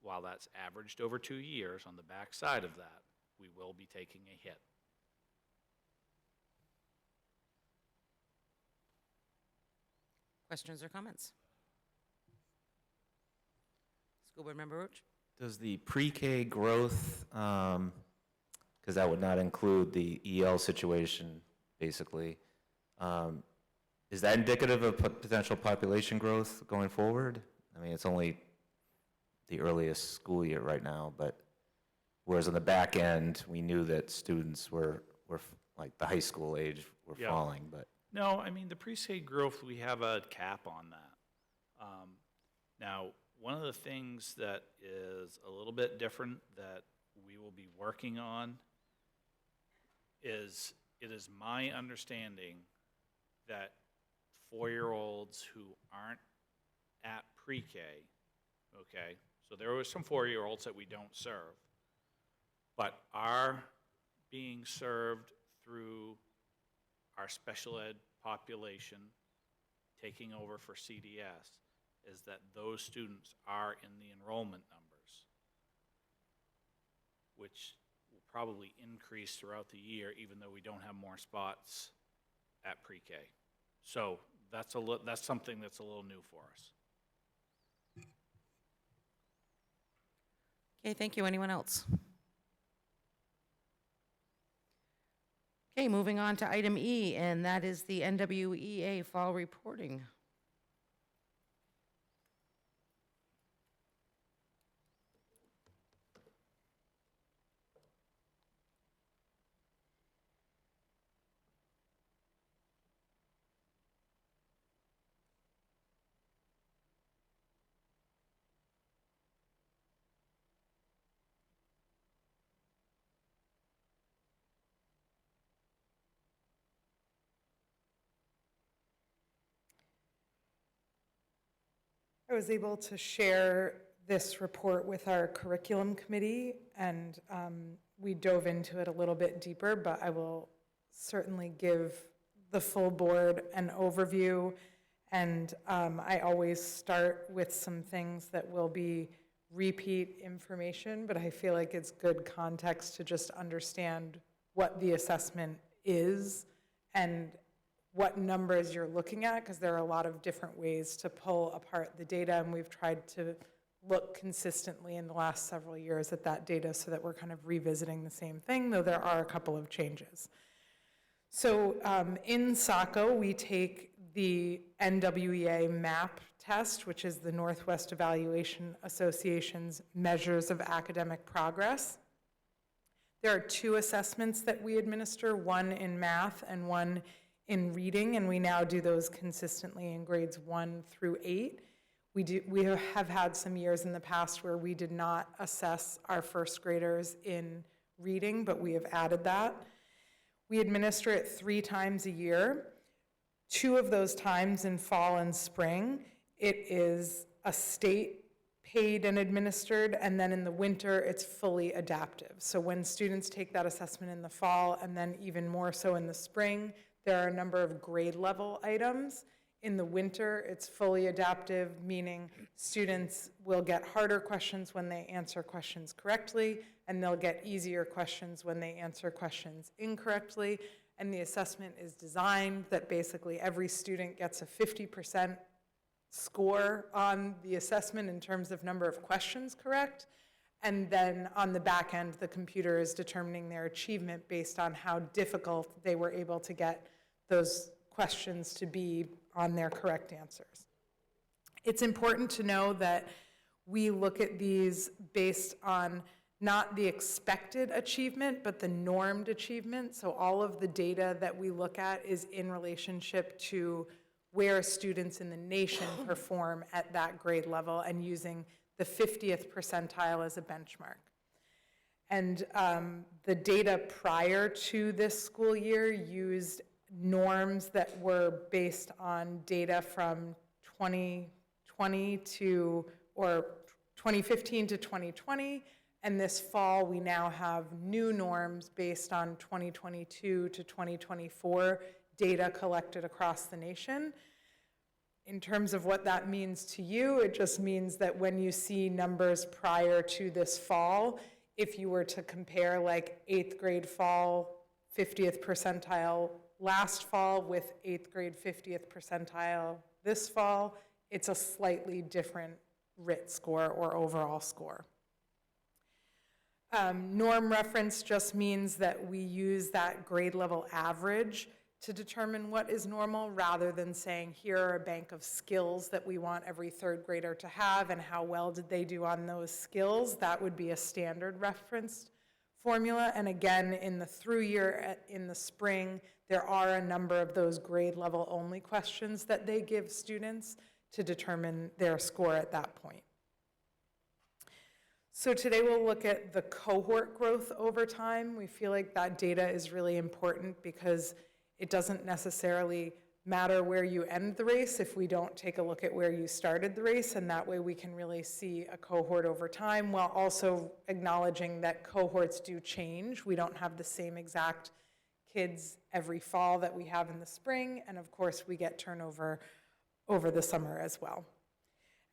J: while that's averaged over 2 years, on the back side of that, we will be taking a hit.
A: Questions or comments? School Board Member Roach?
K: Does the pre-K growth, because that would not include the EL situation, basically, is that indicative of potential population growth going forward? I mean, it's only the earliest school year right now, but whereas on the back end, we knew that students were like the high school age were
J: Yeah.
K: falling, but.
J: No, I mean, the pre-K growth, we have a cap on that. Now, one of the things that is a little bit different that we will be working on is, it is my understanding that 4-year-olds who aren't at pre-K, okay, so there were some 4-year-olds that we don't serve, but are being served through our special ed population taking over for CDS, is that those students are in the enrollment numbers, which will probably increase throughout the year, even though we don't have more spots at pre-K. So that's something that's a little new for us.
A: Okay, thank you. Anyone else? Okay, moving on to item E, and that is the NWEA fall reporting.
C: I was able to share this report with our curriculum committee, and we dove into it a little bit deeper, but I will certainly give the full board an overview. And I always start with some things that will be repeat information, but I feel like it's good context to just understand what the assessment is and what numbers you're looking at, because there are a lot of different ways to pull apart the data, and we've tried to look consistently in the last several years at that data so that we're kind of revisiting the same thing, though there are a couple of changes. So in Saco, we take the NWEA MAP test, which is the Northwest Evaluation Association's measures of academic progress. There are 2 assessments that we administer, one in math and one in reading, and we now do those consistently in grades 1 through 8. We have had some years in the past where we did not assess our first graders in reading, but we have added that. We administer it 3 times a year. 2 of those times in fall and spring, it is a state paid and administered, and then in the winter, it's fully adaptive. So when students take that assessment in the fall, and then even more so in the spring, there are a number of grade level items. In the winter, it's fully adaptive, meaning students will get harder questions when they answer questions correctly, and they'll get easier questions when they answer questions incorrectly. And the assessment is designed that basically every student gets a 50% score on the assessment in terms of number of questions correct. And then on the back end, the computer is determining their achievement based on how difficult they were able to get those questions to be on their correct answers. It's important to know that we look at these based on not the expected achievement, but the normed achievement. So all of the data that we look at is in relationship to where students in the nation perform at that grade level, and using the 50th percentile as a benchmark. And the data prior to this school year used norms that were based on data from 2020 to, or 2015 to 2020, And this fall, we now have new norms based on 2022 to 2024 data collected across the nation. In terms of what that means to you, it just means that when you see numbers prior to this fall, if you were to compare like 8th grade fall 50th percentile last fall with 8th grade 50th percentile this fall, it's a slightly different RIT score or overall score. Norm reference just means that we use that grade level average to determine what is normal, rather than saying, here are a bank of skills that we want every third grader to have, and how well did they do on those skills. That would be a standard reference formula. And again, in the through year in the spring, there are a number of those grade level only questions that they give students to determine their score at that point. So today we'll look at the cohort growth over time. We feel like that data is really important because it doesn't necessarily matter where you end the race if we don't take a look at where you started the race, and that way we can really see a cohort over time, while also acknowledging that cohorts do change. We don't have the same exact kids every fall that we have in the spring, and of course we get turnover over the summer as well.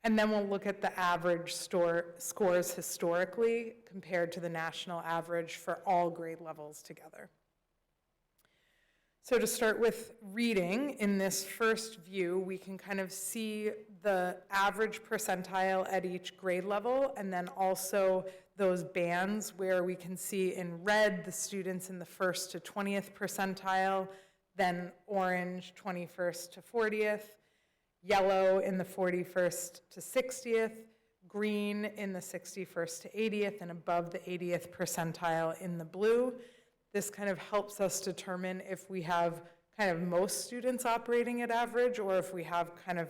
C: And then we'll look at the average scores historically compared to the national average for all grade levels together. So to start with reading, in this first view, we can kind of see the average percentile at each grade level, and then also those bands where we can see in red the students in the 1st to 20th percentile, then orange 21st to 40th, yellow in the 41st to 60th, green in the 61st to 80th, and above the 80th percentile in the blue. This kind of helps us determine if we have kind of most students operating at average, or if we have kind of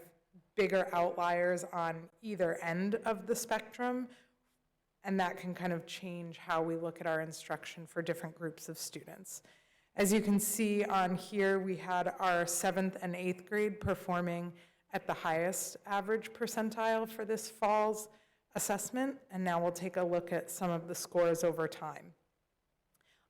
C: bigger outliers on either end of the spectrum, and that can kind of change how we look at our instruction for different groups of students. As you can see on here, we had our 7th and 8th grade performing at the highest average percentile for this fall's assessment, and now we'll take a look at some of the scores over time.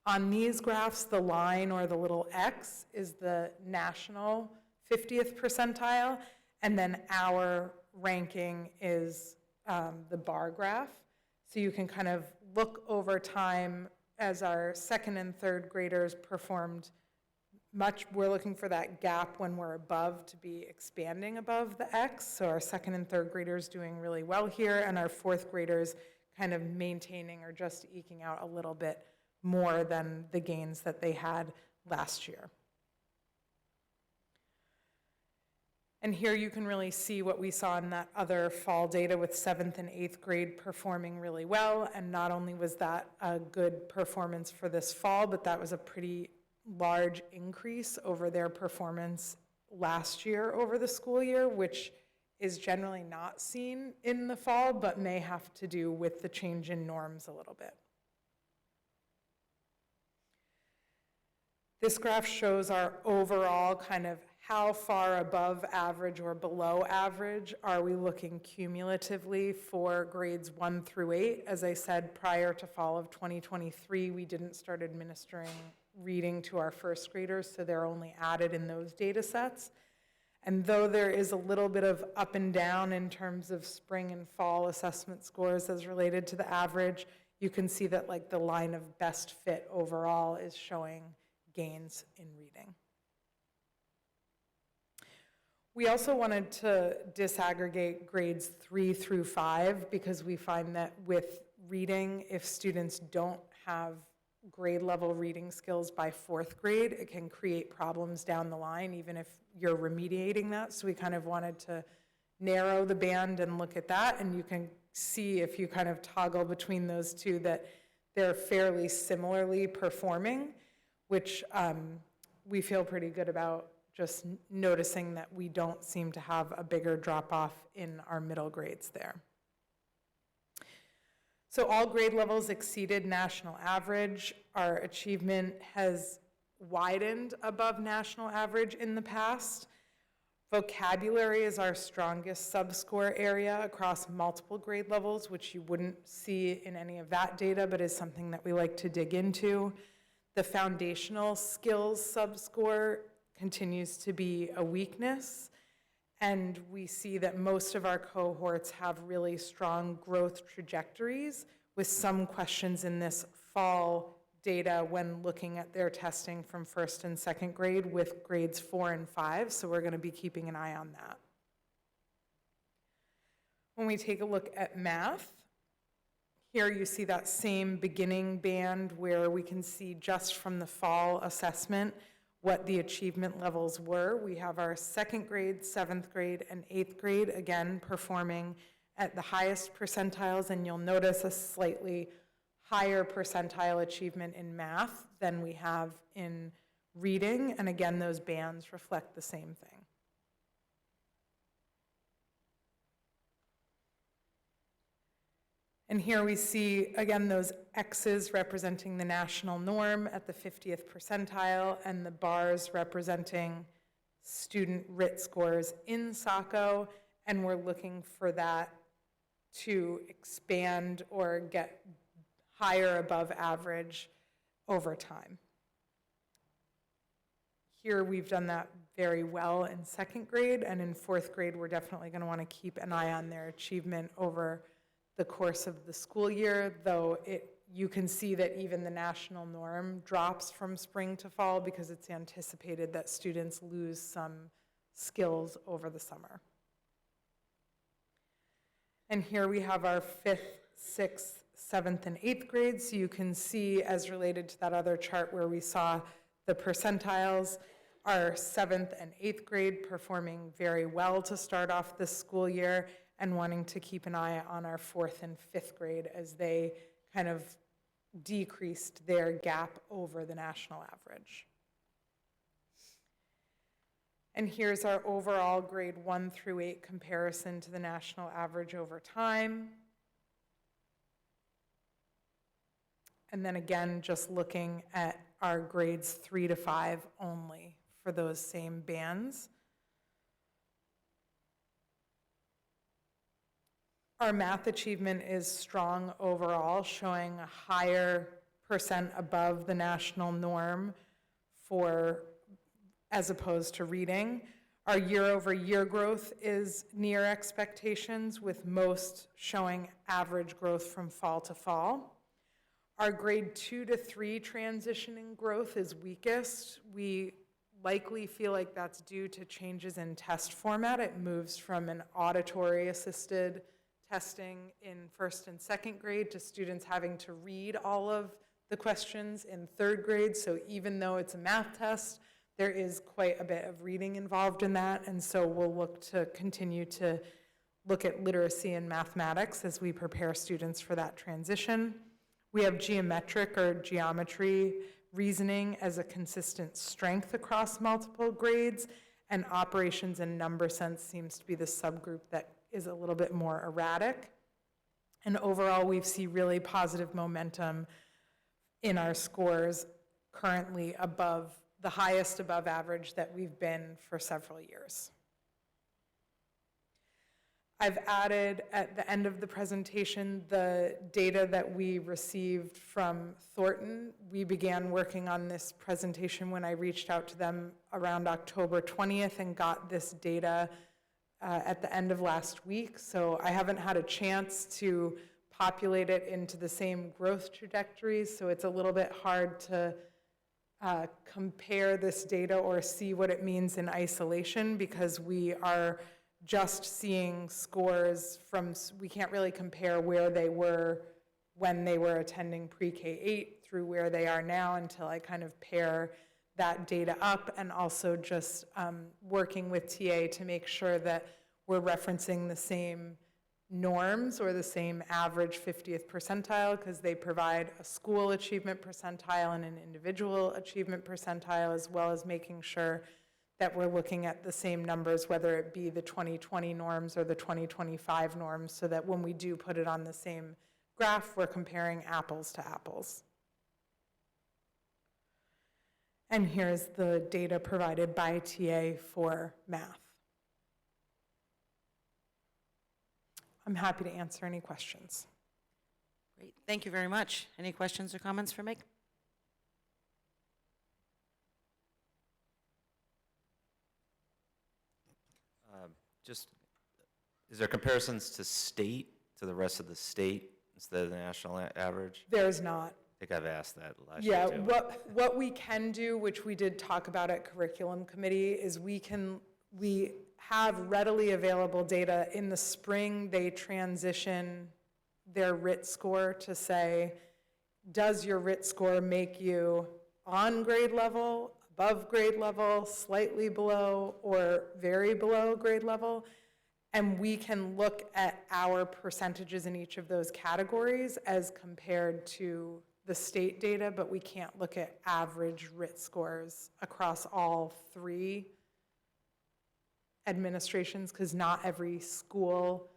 C: On these graphs, the line or the little X is the national 50th percentile, and then our ranking is the bar graph. So you can kind of look over time as our 2nd and 3rd graders performed we're looking for that gap when we're above to be expanding above the X. So our 2nd and 3rd graders doing really well here, and our 4th graders kind of maintaining or just eking out a little bit more than the gains that they had last year. And here you can really see what we saw in that other fall data with 7th and 8th grade performing really well. And not only was that a good performance for this fall, but that was a pretty large increase over their performance last year over the school year, which is generally not seen in the fall, but may have to do with the change in norms a little bit. This graph shows our overall kind of how far above average or below average are we looking cumulatively for grades 1 through 8. As I said, prior to fall of 2023, we didn't start administering reading to our 1st graders, so they're only added in those data sets. And though there is a little bit of up and down in terms of spring and fall assessment scores as related to the average, you can see that like the line of best fit overall is showing gains in reading. We also wanted to disaggregate grades 3 through 5 because we find that with reading, if students don't have grade level reading skills by 4th grade, it can create problems down the line, even if you're remediating that. So we kind of wanted to narrow the band and look at that, and you can see if you kind of toggle between those two that they're fairly similarly performing, which we feel pretty good about, just noticing that we don't seem to have a bigger drop-off in our middle grades there. So all grade levels exceeded national average. Our achievement has widened above national average in the past. Vocabulary is our strongest subscore area across multiple grade levels, which you wouldn't see in any of that data, but is something that we like to dig into. The foundational skills subscore continues to be a weakness, and we see that most of our cohorts have really strong growth trajectories, with some questions in this fall data when looking at their testing from first and second grade with grades 4 and 5, so we're going to be keeping an eye on that. When we take a look at math, here you see that same beginning band where we can see just from the fall assessment what the achievement levels were. We have our second grade, 7th grade, and 8th grade, again, performing at the highest percentiles, and you'll notice a slightly higher percentile achievement in math than we have in reading, and again, those bands reflect the same thing. And here we see, again, those X's representing the national norm at the 50th percentile, and the bars representing student RIT scores in Saco, and we're looking for that to expand or get higher above average over time. Here we've done that very well in 2nd grade, and in 4th grade we're definitely going to want to keep an eye on their achievement over the course of the school year, though you can see that even the national norm drops from spring to fall because it's anticipated that students lose some skills over the summer. And here we have our 5th, 6th, 7th, and 8th grades. So you can see, as related to that other chart where we saw the percentiles, our 7th and 8th grade performing very well to start off this school year, and wanting to keep an eye on our 4th and 5th grade as they kind of decreased their gap over the national average. And here's our overall grade 1 through 8 comparison to the national average over time. And then again, just looking at our grades 3 to 5 only for those same bands. Our math achievement is strong overall, showing a higher percent above the national norm as opposed to reading. Our year-over-year growth is near expectations, with most showing average growth from fall to fall. Our grade 2 to 3 transitioning growth is weakest. We likely feel like that's due to changes in test format. It moves from an auditory assisted testing in 1st and 2nd grade to students having to read all of the questions in 3rd grade. So even though it's a math test, there is quite a bit of reading involved in that, and so we'll look to continue to look at literacy and mathematics as we prepare students for that transition. We have geometric or geometry reasoning as a consistent strength across multiple grades, and operations and number sense seems to be the subgroup that is a little bit more erratic. And overall, we see really positive momentum in our scores, currently above the highest above average that we've been for several years. I've added at the end of the presentation the data that we received from Thornton. We began working on this presentation when I reached out to them around October 20th and got this data at the end of last week. So I haven't had a chance to populate it into the same growth trajectories, so it's a little bit hard to compare this data or see what it means in isolation, because we are just seeing scores from, we can't really compare where they were when they were attending pre-K-8 through where they are now until I kind of pair that data up, and also just working with TA to make sure that we're referencing the same norms or the same average 50th percentile, because they provide a school achievement percentile and an individual achievement percentile, as well as making sure that we're looking at the same numbers, whether it be the 2020 norms or the 2025 norms, so that when we do put it on the same graph, we're comparing apples to apples. And here's the data provided by TA for math. I'm happy to answer any questions.
A: Great, thank you very much. Any questions or comments for Mike?
K: Just, is there comparisons to state, to the rest of the state instead of the national average?
C: There's not.
K: I think I've asked that last year
C: Yeah,
K: too.
C: what we can do, which we did talk about at curriculum committee, is we have readily available data. In the spring, they transition their RIT score to say, does your RIT score make you on grade level, above grade level, slightly below, or very below grade level? And we can look at our percentages in each of those categories as compared to the state data, but we can't look at average RIT scores across all three administrations, because not every school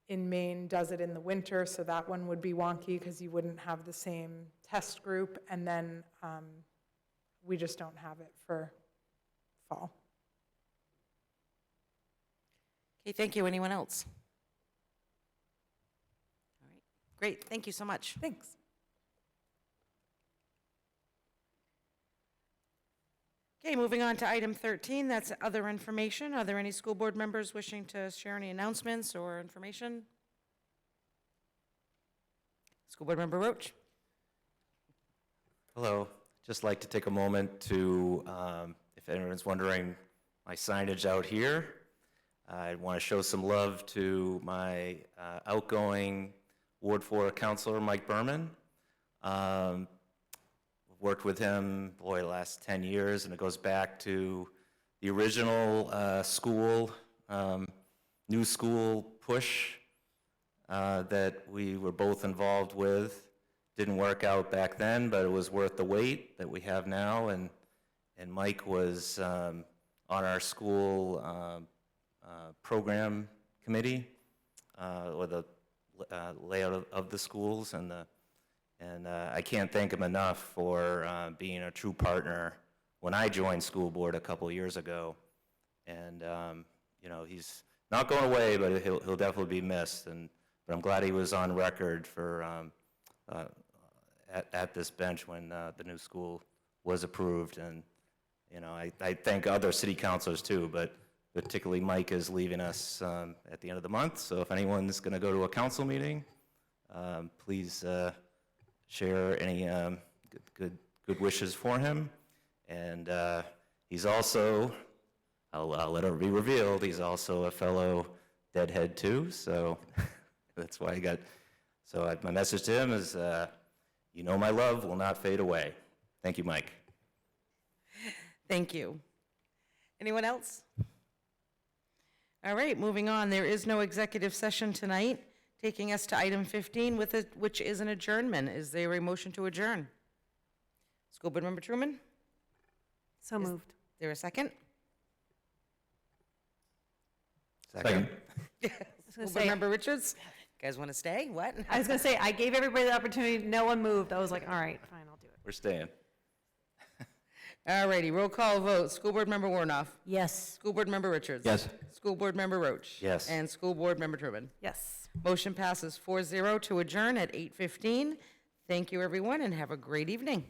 C: in Maine does it in the winter, so that one would be wonky because you wouldn't have the same test group, and then we just don't have it for fall.
A: Okay, thank you. Anyone else? All right, great, thank you so much.
C: Thanks.
A: Okay, moving on to item 13, that's other information. Are there any school board members wishing to share any announcements or information? School board member Roach.
K: Hello, just like to take a moment to, if anyone's wondering, my signage out here. I want to show some love to my outgoing Ward 4 Councilor, Mike Berman. Worked with him, boy, the last 10 years, and it goes back to the original school, new school push that we were both involved with. Didn't work out back then, but it was worth the wait that we have now, and Mike was on our school program committee, or the layout of the schools, and I can't thank him enough for being a true partner when I joined school board a couple of years ago. And you know, he's not going away, but he'll definitely be missed. But I'm glad he was on record for at this bench when the new school was approved. And you know, I thank other city councilors too, but particularly Mike is leaving us at the end of the month. So if anyone's going to go to a council meeting, please share any good wishes for him. And he's also, I'll let it be revealed, he's also a fellow deadhead too, so that's why I got, so my message to him is, you know my love will not fade away. Thank you, Mike.
A: Thank you. Anyone else? All right, moving on. There is no executive session tonight, taking us to item 15, which is an adjournment. Is there a motion to adjourn? School Board Member Truman?
B: So moved.
A: Is there a second?
K: Second.
A: School Board Member Richards? You guys want to stay? What?
B: I was going to say, I gave everybody the opportunity, no one moved. I was like, all right, fine, I'll do it.
K: We're staying.
A: All righty, roll call vote. School Board Member Warnoff?
E: Yes.
A: School Board Member Richards?
K: Yes.
A: School Board Member Roach?
K: Yes.
A: And School Board Member Truman?
B: Yes.
A: Motion passes 4-0 to adjourn at 8:15. Thank you, everyone, and have a great evening.